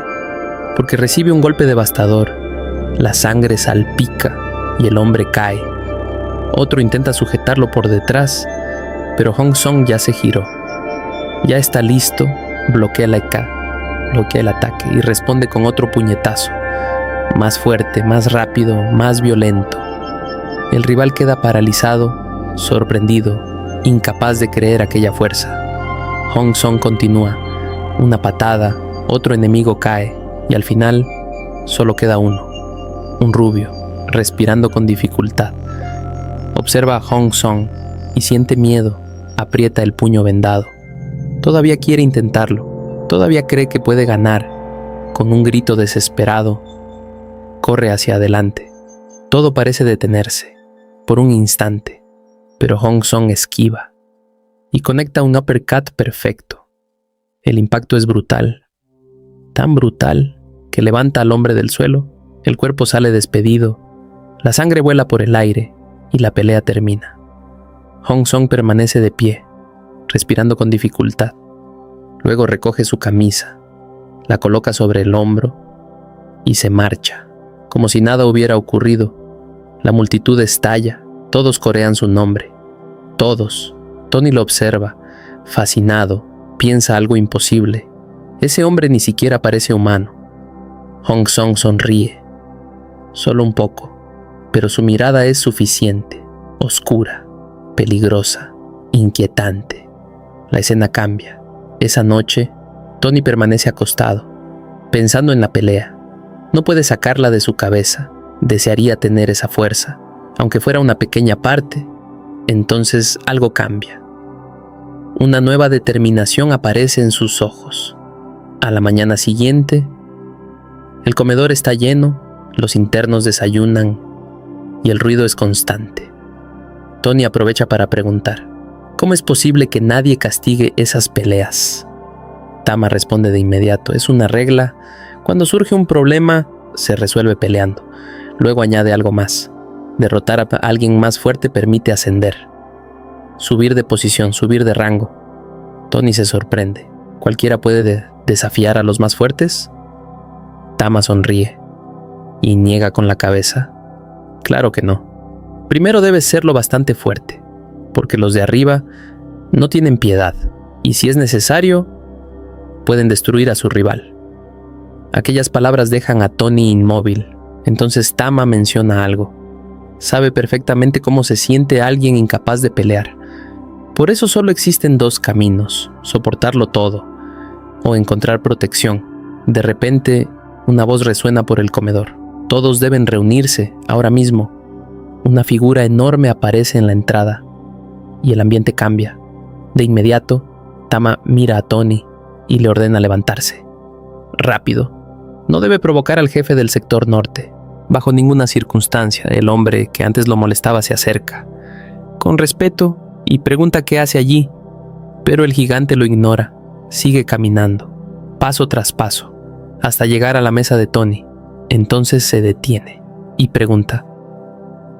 porque recibe un golpe devastador. La sangre salpica y el hombre cae. Otro intenta sujetarlo por detrás, pero Hong Song ya se giró. Ya está listo, bloquea el ataque y responde con otro puñetazo. Más fuerte, más rápido, más violento. El rival queda paralizado, sorprendido, incapaz de creer aquella fuerza. Hong Song continúa. Una patada, otro enemigo cae y al final solo queda uno. Un rubio, respirando con dificultad. Observa a Hong Song y siente miedo. Aprieta el puño vendado. Todavía quiere intentarlo. Todavía cree que puede ganar. Con un grito desesperado, corre hacia adelante. Todo parece detenerse, por un instante, pero Hong Song esquiva y conecta un uppercut perfecto. El impacto es brutal, tan brutal que levanta al hombre del suelo, el cuerpo sale despedido, la sangre vuela por el aire y la pelea termina. Hong Song permanece de pie, respirando con dificultad. Luego recoge su camisa, la coloca sobre el hombro y se marcha, como si nada hubiera ocurrido. La multitud estalla, todos corean su nombre. Todos. Tony lo observa, fascinado, piensa algo imposible. Ese hombre ni siquiera parece humano. Hong Song sonríe, solo un poco, pero su mirada es suficiente, oscura, peligrosa, inquietante. La escena cambia. Esa noche, Tony permanece acostado, pensando en la pelea. No puede sacarla de su cabeza. Desearía tener esa fuerza, aunque fuera una pequeña parte. Entonces algo cambia. Una nueva determinación aparece en sus ojos. A la mañana siguiente, el comedor está lleno, los internos desayunan y el ruido es constante. Tony aprovecha para preguntar, ¿cómo es posible que nadie castigue esas peleas? Tama responde de inmediato, es una regla. Cuando surge un problema, se resuelve peleando. Luego añade algo más. Derrotar a alguien más fuerte permite ascender. Subir de posición, subir de rango. Tony se sorprende. ¿Cualquiera puede desafiar a los más fuertes? Tama sonríe y niega con la cabeza. Claro que no. Primero debes ser lo bastante fuerte, porque los de arriba no tienen piedad, y si es necesario, pueden destruir a su rival. Aquellas palabras dejan a Tony inmóvil. Entonces Tama menciona algo. Sabe perfectamente cómo se siente alguien incapaz de pelear. Por eso solo existen 2 caminos: soportarlo todo o encontrar protección. De repente, una voz resuena por el comedor. Todos deben reunirse ahora mismo. Una figura enorme aparece en la entrada y el ambiente cambia. De inmediato, Tama mira a Tony y le ordena levantarse. Rápido. No debe provocar al jefe del sector norte. Bajo ninguna circunstancia, el hombre que antes lo molestaba se acerca, con respeto, y pregunta qué hace allí, pero el gigante lo ignora. Sigue caminando, paso tras paso, hasta llegar a la mesa de Tony. Entonces se detiene y pregunta: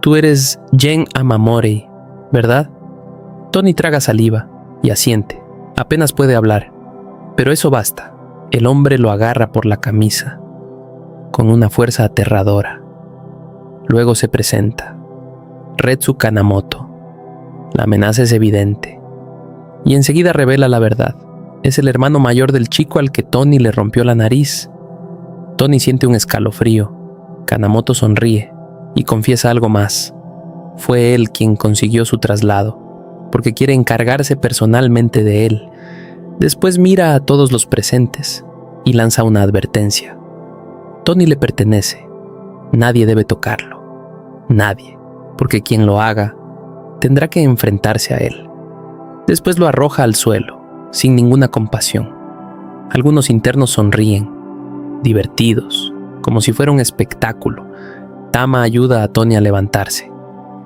«Tú eres Jen Amamori, ¿verdad?» Tony traga saliva y asiente. Apenas puede hablar, pero eso basta. El hombre lo agarra por la camisa, con una fuerza aterradora. Luego se presenta: Retsu Kanamoto. La amenaza es evidente, y enseguida revela la verdad. Es el hermano mayor del chico al que Tony le rompió la nariz. Tony siente un escalofrío. Kanamoto sonríe y confiesa algo más. Fue él quien consiguió su traslado, porque quiere encargarse personalmente de él. Después mira a todos los presentes y lanza una advertencia. Tony le pertenece. Nadie debe tocarlo. Nadie, porque quien lo haga tendrá que enfrentarse a él. Después lo arroja al suelo, sin ninguna compasión. Algunos internos sonríen, divertidos, como si fuera un espectáculo. Tama ayuda a Tony a levantarse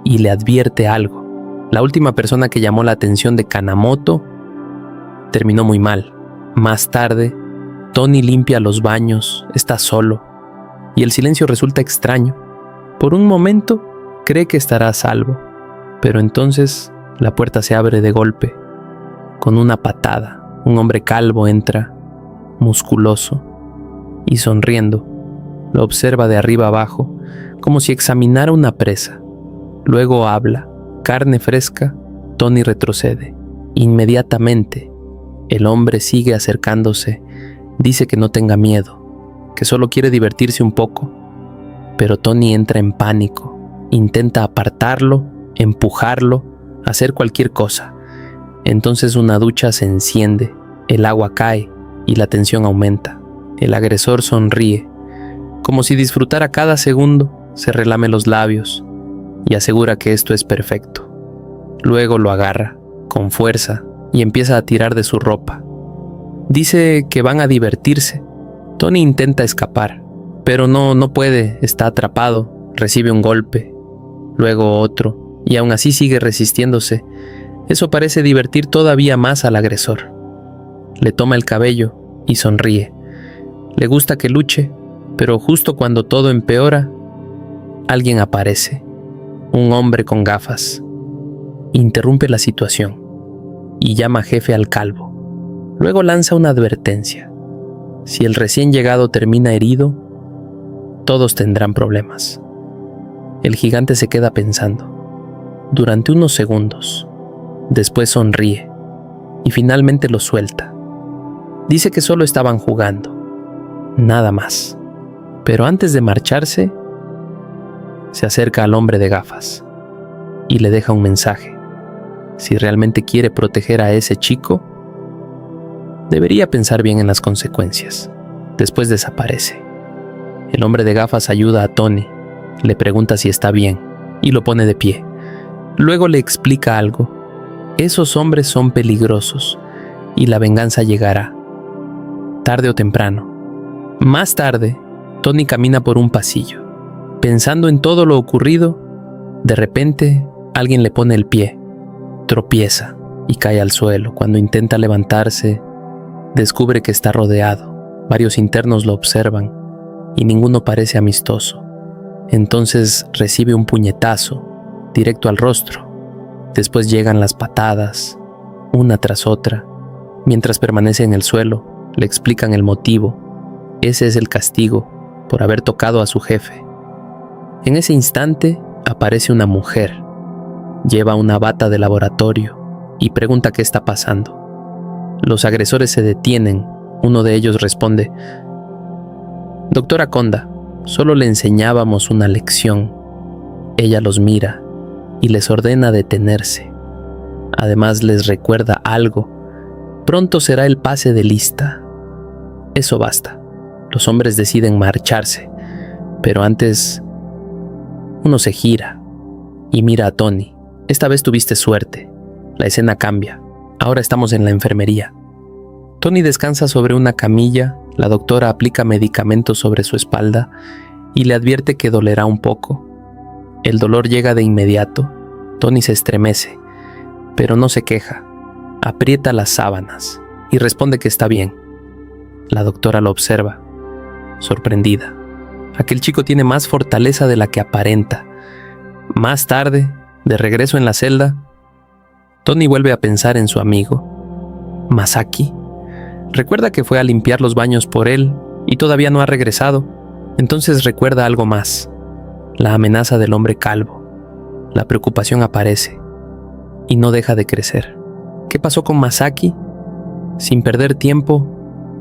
y le advierte algo. La última persona que llamó la atención de Kanamoto terminó muy mal. Más tarde, Tony limpia los baños, está solo, y el silencio resulta extraño. Por un momento, cree que estará a salvo, pero entonces la puerta se abre de golpe. Con una patada, un hombre calvo entra, musculoso y sonriendo. Lo observa de arriba abajo, como si examinara una presa. Luego habla. Carne fresca. Tony retrocede. Inmediatamente, el hombre sigue acercándose. Dice que no tenga miedo, que solo quiere divertirse un poco. Pero Tony entra en pánico. Intenta apartarlo, empujarlo, hacer cualquier cosa. Entonces una ducha se enciende, el agua cae y la tensión aumenta. El agresor sonríe, como si disfrutara cada segundo. Se relame los labios y asegura que esto es perfecto. Luego lo agarra con fuerza y empieza a tirar de su ropa. Dice que van a divertirse. Tony intenta escapar, pero no puede, está atrapado. Recibe un golpe, luego otro, y aún así sigue resistiéndose. Eso parece divertir todavía más al agresor. Le toma el cabello y sonríe. Le gusta que luche, pero justo cuando todo empeora, alguien aparece. Un hombre con gafas. Interrumpe la situación y llama jefe al calvo. Luego lanza una advertencia. Si el recién llegado termina herido, todos tendrán problemas. El gigante se queda pensando durante unos segundos. Después sonríe y finalmente lo suelta. Dice que solo estaban jugando, nada más. Pero antes de marcharse, se acerca al hombre de gafas y le deja un mensaje. Si realmente quiere proteger a ese chico, debería pensar bien en las consecuencias. Después desaparece. El hombre de gafas ayuda a Tony, le pregunta si está bien y lo pone de pie. Luego le explica algo. Esos hombres son peligrosos y la venganza llegará, tarde o temprano. Más tarde, Tony camina por un pasillo. Pensando en todo lo ocurrido, de repente alguien le pone el pie. Tropieza y cae al suelo. Cuando intenta levantarse, descubre que está rodeado. Varios internos lo observan y ninguno parece amistoso. Entonces recibe un puñetazo directo al rostro. Después llegan las patadas, una tras otra. Mientras permanece en el suelo, le explican el motivo. Ese es el castigo por haber tocado a su jefe. En ese instante aparece una mujer. Lleva una bata de laboratorio y pregunta qué está pasando. Los agresores se detienen. Uno de ellos responde: «Doctora Konda, solo le enseñábamos una lección». Ella los mira y les ordena detenerse. Además les recuerda algo. Pronto será el pase de lista. Eso basta. Los hombres deciden marcharse, pero antes uno se gira y mira a Tony. Esta vez tuviste suerte. La escena cambia. Ahora estamos en la enfermería. Tony descansa sobre una camilla, la doctora aplica medicamentos sobre su espalda y le advierte que dolerá un poco. El dolor llega de inmediato. Tony se estremece, pero no se queja. Aprieta las sábanas y responde que está bien. La doctora lo observa, sorprendida. Aquel chico tiene más fortaleza de la que aparenta. Más tarde, de regreso en la celda, Tony vuelve a pensar en su amigo, Masaki. Recuerda que fue a limpiar los baños por él y todavía no ha regresado. Entonces recuerda algo más, la amenaza del hombre calvo. La preocupación aparece y no deja de crecer. ¿Qué pasó con Masaki? Sin perder tiempo,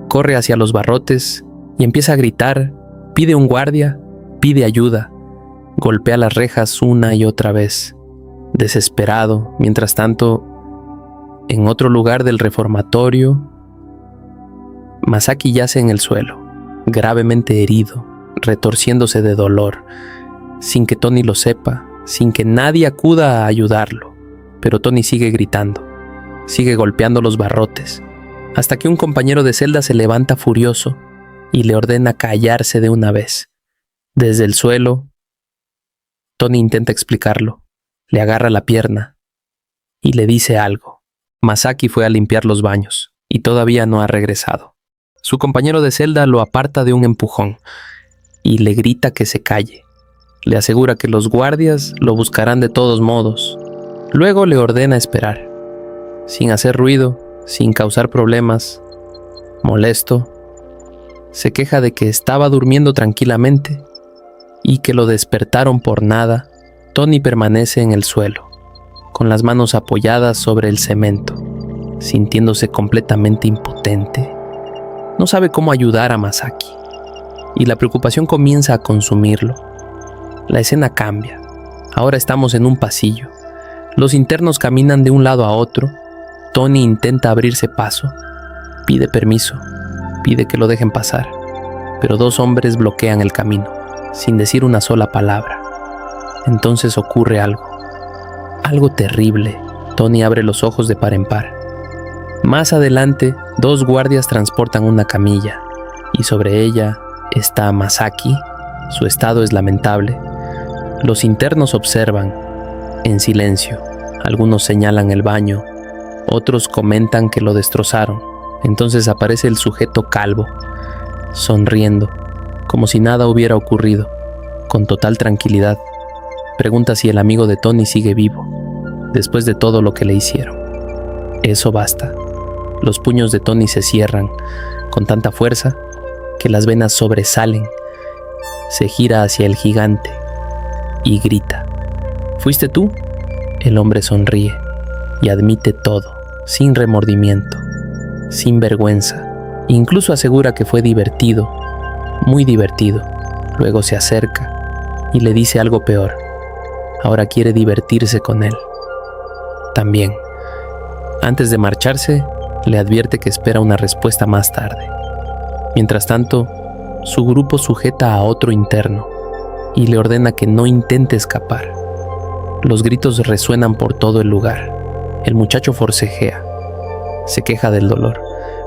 corre hacia los barrotes y empieza a gritar, pide un guardia, pide ayuda, golpea las rejas una y otra vez. Desesperado, mientras tanto, en otro lugar del reformatorio, Masaki yace en el suelo, gravemente herido, retorciéndose de dolor, sin que Tony lo sepa, sin que nadie acuda a ayudarlo. Pero Tony sigue gritando, sigue golpeando los barrotes, hasta que un compañero de celda se levanta furioso y le ordena callarse de una vez. Desde el suelo, Tony intenta explicarlo, le agarra la pierna y le dice algo. Masaki fue a limpiar los baños y todavía no ha regresado. Su compañero de celda lo aparta de un empujón y le grita que se calle. Le asegura que los guardias lo buscarán de todos modos. Luego le ordena esperar, sin hacer ruido, sin causar problemas. Molesto, se queja de que estaba durmiendo tranquilamente y que lo despertaron por nada. Tony permanece en el suelo, con las manos apoyadas sobre el cemento, sintiéndose completamente impotente. No sabe cómo ayudar a Masaki, y la preocupación comienza a consumirlo. La escena cambia. Ahora estamos en un pasillo. Los internos caminan de un lado a otro. Tony intenta abrirse paso. Pide permiso. Pide que lo dejen pasar. Pero dos hombres bloquean el camino, sin decir una sola palabra. Entonces ocurre algo. Algo terrible. Tony abre los ojos de par en par. Más adelante, dos guardias transportan una camilla, y sobre ella está Masaki. Su estado es lamentable. Los internos observan, en silencio. Algunos señalan el baño, otros comentan que lo destrozaron. Entonces aparece el sujeto calvo, sonriendo, como si nada hubiera ocurrido, con total tranquilidad. Pregunta si el amigo de Tony sigue vivo, después de todo lo que le hicieron. Eso basta. Los puños de Tony se cierran con tanta fuerza que las venas sobresalen. Se gira hacia el gigante y grita. ¿Fuiste tú? El hombre sonríe y admite todo, sin remordimiento, sin vergüenza. Incluso asegura que fue divertido, muy divertido. Luego se acerca y le dice algo peor. Ahora quiere divertirse con él también. Antes de marcharse, le advierte que espera una respuesta más tarde. Mientras tanto, su grupo sujeta a otro interno y le ordena que no intente escapar. Los gritos resuenan por todo el lugar. El muchacho forcejea. Se queja del dolor.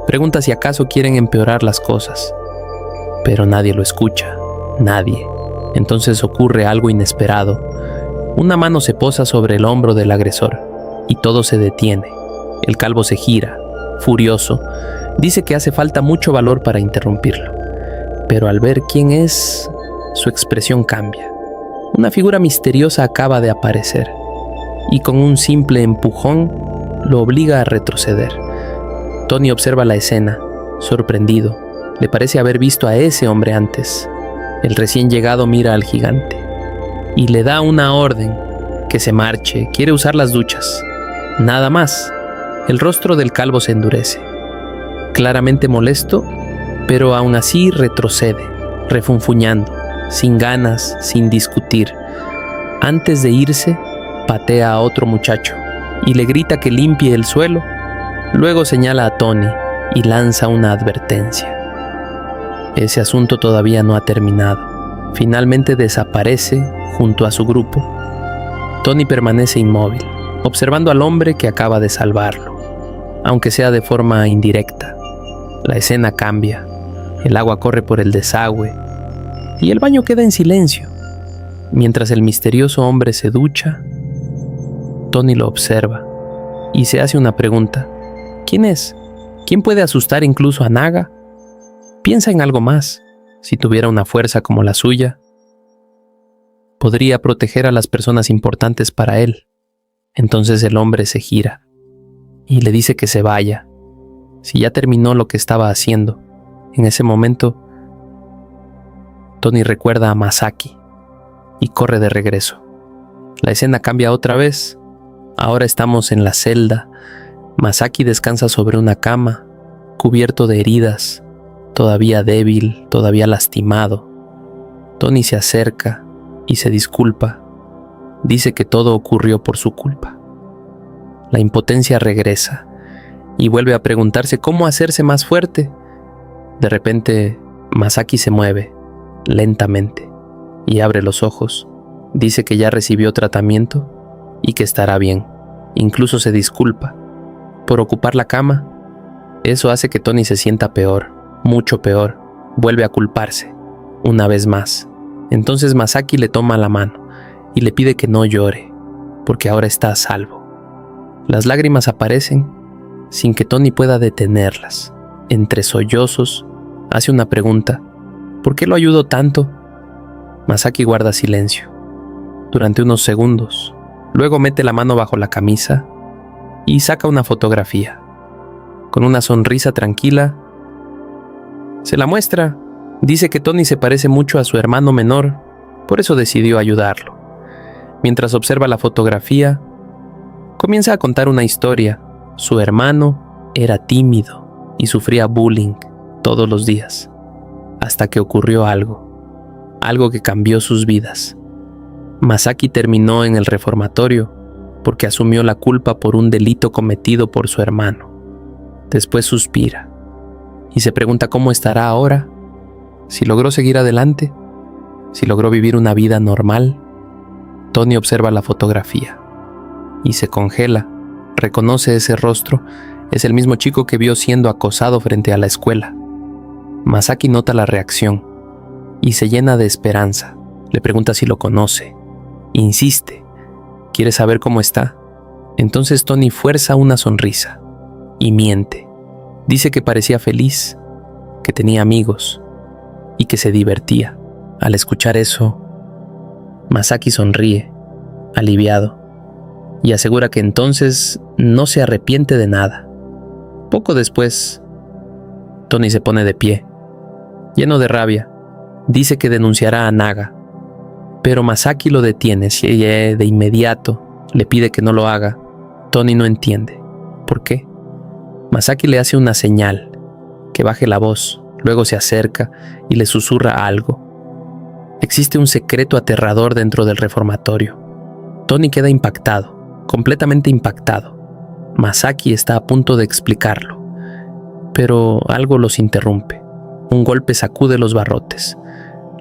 Pregunta si acaso quieren empeorar las cosas. Pero nadie lo escucha. Nadie. Entonces ocurre algo inesperado. Una mano se posa sobre el hombro del agresor y todo se detiene. El calvo se gira, furioso. Dice que hace falta mucho valor para interrumpirlo. Pero al ver quién es, su expresión cambia. Una figura misteriosa acaba de aparecer y con un simple empujón lo obliga a retroceder. Tony observa la escena, sorprendido. Le parece haber visto a ese hombre antes. El recién llegado mira al gigante y le da una orden: que se marche, quiere usar las duchas. Nada más. El rostro del calvo se endurece, claramente molesto, pero aún así retrocede, refunfuñando, sin ganas, sin discutir. Antes de irse, patea a otro muchacho y le grita que limpie el suelo. Luego señala a Tony y lanza una advertencia. Ese asunto todavía no ha terminado. Finalmente desaparece junto a su grupo. Tony permanece inmóvil, observando al hombre que acaba de salvarlo. aunque sea de forma indirecta. La escena cambia, el agua corre por el desagüe y el baño queda en silencio. Mientras el misterioso hombre se ducha, Tony lo observa y se hace una pregunta. ¿Quién es? ¿Quién puede asustar incluso a Naga? Piensa en algo más. Si tuviera una fuerza como la suya, podría proteger a las personas importantes para él. Entonces el hombre se gira y le dice que se vaya, si ya terminó lo que estaba haciendo. En ese momento, Tony recuerda a Masaki y corre de regreso. La escena cambia otra vez. Ahora estamos en la celda. Masaki descansa sobre una cama, cubierto de heridas, todavía débil, todavía lastimado. Tony se acerca y se disculpa. Dice que todo ocurrió por su culpa. La impotencia regresa y vuelve a preguntarse cómo hacerse más fuerte. De repente, Masaki se mueve, lentamente, y abre los ojos. Dice que ya recibió tratamiento y que estará bien. Incluso se disculpa por ocupar la cama. Eso hace que Tony se sienta peor, mucho peor. Vuelve a culparse, una vez más. Entonces Masaki le toma la mano y le pide que no llore, porque ahora está a salvo. Las lágrimas aparecen sin que Tony pueda detenerlas. Entre sollozos, hace una pregunta. ¿Por qué lo ayudó tanto? Masaki guarda silencio durante unos segundos. Luego mete la mano bajo la camisa y saca una fotografía. Con una sonrisa tranquila, se la muestra. Dice que Tony se parece mucho a su hermano menor, por eso decidió ayudarlo. Mientras observa la fotografía, comienza a contar una historia. Su hermano era tímido y sufría bullying todos los días, hasta que ocurrió algo que cambió sus vidas. Masaki terminó en el reformatorio porque asumió la culpa por un delito cometido por su hermano. Después suspira y se pregunta cómo estará ahora, si logró seguir adelante, si logró vivir una vida normal. Tony observa la fotografía y se congela. Reconoce ese rostro. Es el mismo chico que vio siendo acosado frente a la escuela. Masaki nota la reacción y se llena de esperanza. Le pregunta si lo conoce. Insiste. ¿Quiere saber cómo está? Entonces Tony fuerza una sonrisa y miente. Dice que parecía feliz, que tenía amigos y que se divertía. Al escuchar eso, Masaki sonríe, aliviado, y asegura que entonces no se arrepiente de nada. Poco después, Tony se pone de pie, lleno de rabia. Dice que denunciará a Naga, pero Masaki lo detiene y de inmediato le pide que no lo haga. Tony no entiende. ¿Por qué? Masaki le hace una señal, que baje la voz. Luego se acerca y le susurra algo. Existe un secreto aterrador dentro del reformatorio. Tony queda impactado, completamente impactado. Masaki está a punto de explicarlo, pero algo los interrumpe. Un golpe sacude los barrotes.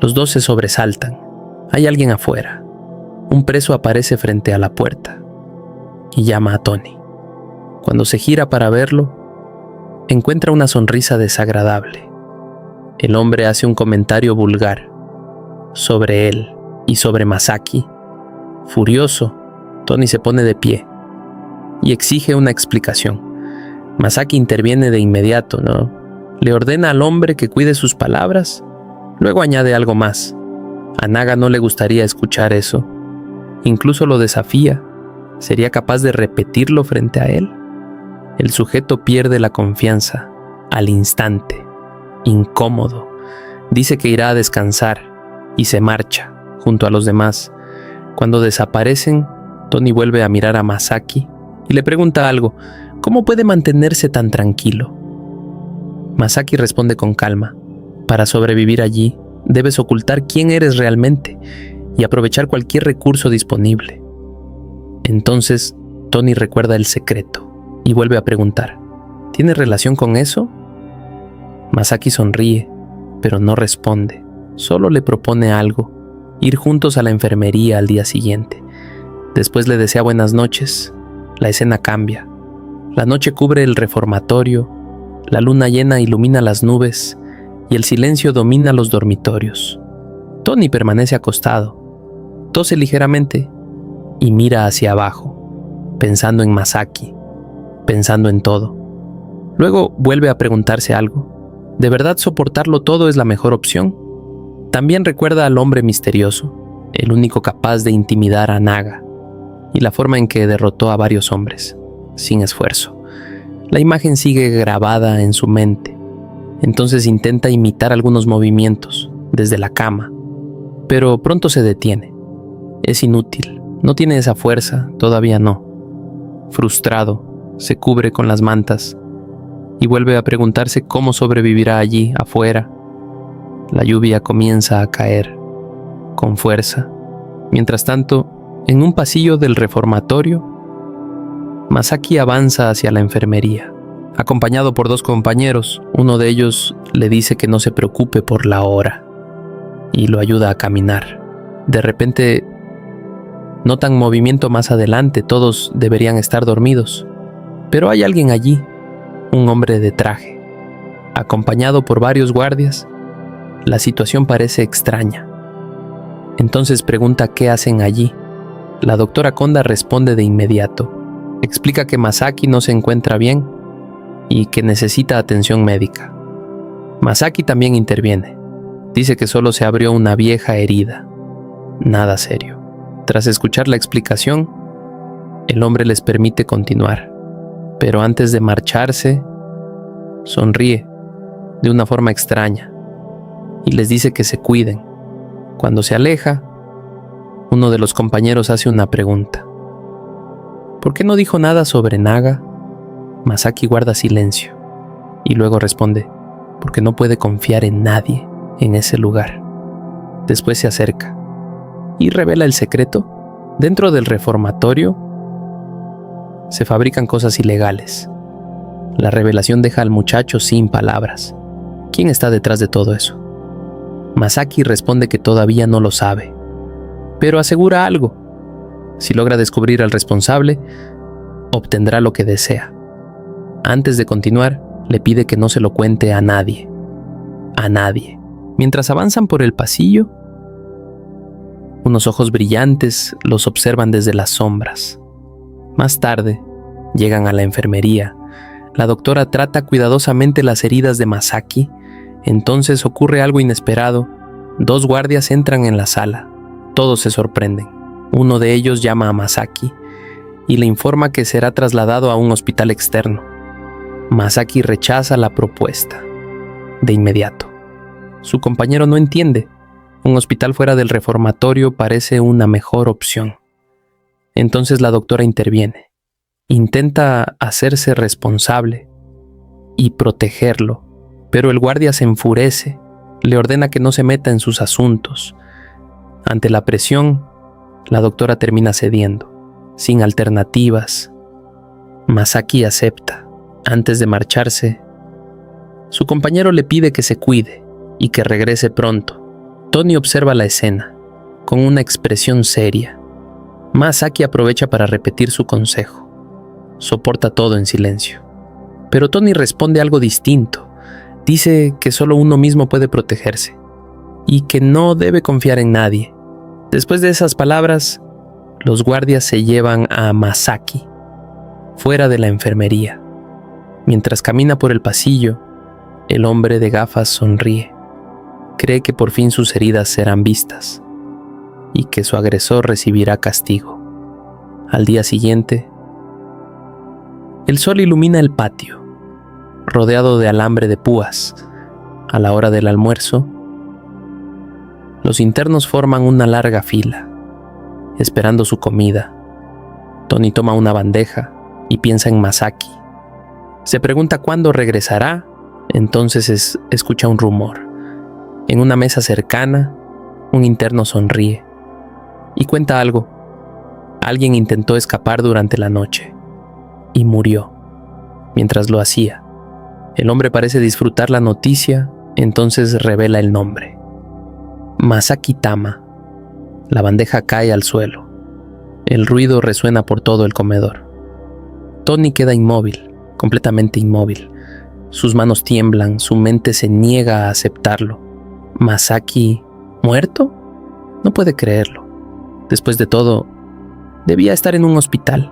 Los dos se sobresaltan. Hay alguien afuera. Un preso aparece frente a la puerta y llama a Tony. Cuando se gira para verlo, encuentra una sonrisa desagradable. El hombre hace un comentario vulgar sobre él y sobre Masaki. Furioso, Tony se pone de pie y exige una explicación. Masaki interviene de inmediato, ¿no? Le ordena al hombre que cuide sus palabras. Luego añade algo más. A Naga no le gustaría escuchar eso. Incluso lo desafía. ¿Sería capaz de repetirlo frente a él? El sujeto pierde la confianza al instante, incómodo. Dice que irá a descansar y se marcha junto a los demás. Cuando desaparecen, Tony vuelve a mirar a Masaki y le pregunta algo. ¿Cómo puede mantenerse tan tranquilo? Masaki responde con calma. Para sobrevivir allí, debes ocultar quién eres realmente y aprovechar cualquier recurso disponible. Entonces, Tony recuerda el secreto y vuelve a preguntar. ¿Tiene relación con eso? Masaki sonríe, pero no responde. Solo le propone algo: ir juntos a la enfermería al día siguiente. Después le desea buenas noches. La escena cambia. La noche cubre el reformatorio, la luna llena ilumina las nubes y el silencio domina los dormitorios. Tony permanece acostado, tose ligeramente y mira hacia abajo, pensando en Masaki, pensando en todo. Luego vuelve a preguntarse algo. ¿De verdad soportarlo todo es la mejor opción? También recuerda al hombre misterioso, el único capaz de intimidar a Naga, y la forma en que derrotó a varios hombres, sin esfuerzo. La imagen sigue grabada en su mente. Entonces intenta imitar algunos movimientos desde la cama, pero pronto se detiene. Es inútil, no tiene esa fuerza, todavía no. Frustrado, se cubre con las mantas y vuelve a preguntarse cómo sobrevivirá allí afuera. La lluvia comienza a caer con fuerza. Mientras tanto, en un pasillo del reformatorio, Masaki avanza hacia la enfermería, acompañado por 2 compañeros. Uno de ellos le dice que no se preocupe por la hora y lo ayuda a caminar. De repente, notan movimiento más adelante. Todos deberían estar dormidos, pero hay alguien allí, un hombre de traje, acompañado por varios guardias. La situación parece extraña. Entonces pregunta qué hacen allí. La doctora Konda responde de inmediato. Explica que Masaki no se encuentra bien y que necesita atención médica. Masaki también interviene. Dice que solo se abrió una vieja herida. Nada serio. Tras escuchar la explicación, el hombre les permite continuar. Pero antes de marcharse, sonríe de una forma extraña y les dice que se cuiden. Cuando se aleja, uno de los compañeros hace una pregunta. ¿Por qué no dijo nada sobre Naga? Masaki guarda silencio y luego responde, porque no puede confiar en nadie en ese lugar. Después se acerca y revela el secreto. Dentro del reformatorio se fabrican cosas ilegales. La revelación deja al muchacho sin palabras. ¿Quién está detrás de todo eso? Masaki responde que todavía no lo sabe, pero asegura algo. Si logra descubrir al responsable, obtendrá lo que desea. Antes de continuar, le pide que no se lo cuente a nadie. A nadie. Mientras avanzan por el pasillo, unos ojos brillantes los observan desde las sombras. Más tarde, llegan a la enfermería. La doctora trata cuidadosamente las heridas de Masaki. Entonces ocurre algo inesperado. 2 guardias entran en la sala. Todos se sorprenden. Uno de ellos llama a Masaki y le informa que será trasladado a un hospital externo. Masaki rechaza la propuesta de inmediato. Su compañero no entiende. Un hospital fuera del reformatorio parece una mejor opción. Entonces la doctora interviene. Intenta hacerse responsable y protegerlo, pero el guardia se enfurece. Le ordena que no se meta en sus asuntos. Ante la presión, la doctora termina cediendo, sin alternativas. Masaki acepta. Antes de marcharse, su compañero le pide que se cuide y que regrese pronto. Tony observa la escena, con una expresión seria. Masaki aprovecha para repetir su consejo. Soporta todo en silencio. Pero Tony responde algo distinto. Dice que solo uno mismo puede protegerse y que no debe confiar en nadie. Después de esas palabras, los guardias se llevan a Masaki fuera de la enfermería. Mientras camina por el pasillo, el hombre de gafas sonríe. Cree que por fin sus heridas serán vistas y que su agresor recibirá castigo. Al día siguiente, el sol ilumina el patio, rodeado de alambre de púas. A la hora del almuerzo, los internos forman una larga fila, esperando su comida. Tony toma una bandeja y piensa en Masaki. Se pregunta cuándo regresará. Entonces escucha un rumor. En una mesa cercana, un interno sonríe y cuenta algo. Alguien intentó escapar durante la noche y murió mientras lo hacía. El hombre parece disfrutar la noticia, entonces revela el nombre. Masaki Tama. La bandeja cae al suelo. El ruido resuena por todo el comedor. Tony queda inmóvil, completamente inmóvil. Sus manos tiemblan, su mente se niega a aceptarlo. ¿Masaki muerto? No puede creerlo. Después de todo, debía estar en un hospital,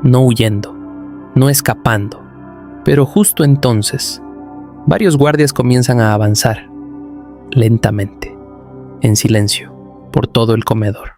no huyendo, no escapando. Pero justo entonces, varios guardias comienzan a avanzar, lentamente, en silencio, por todo el comedor.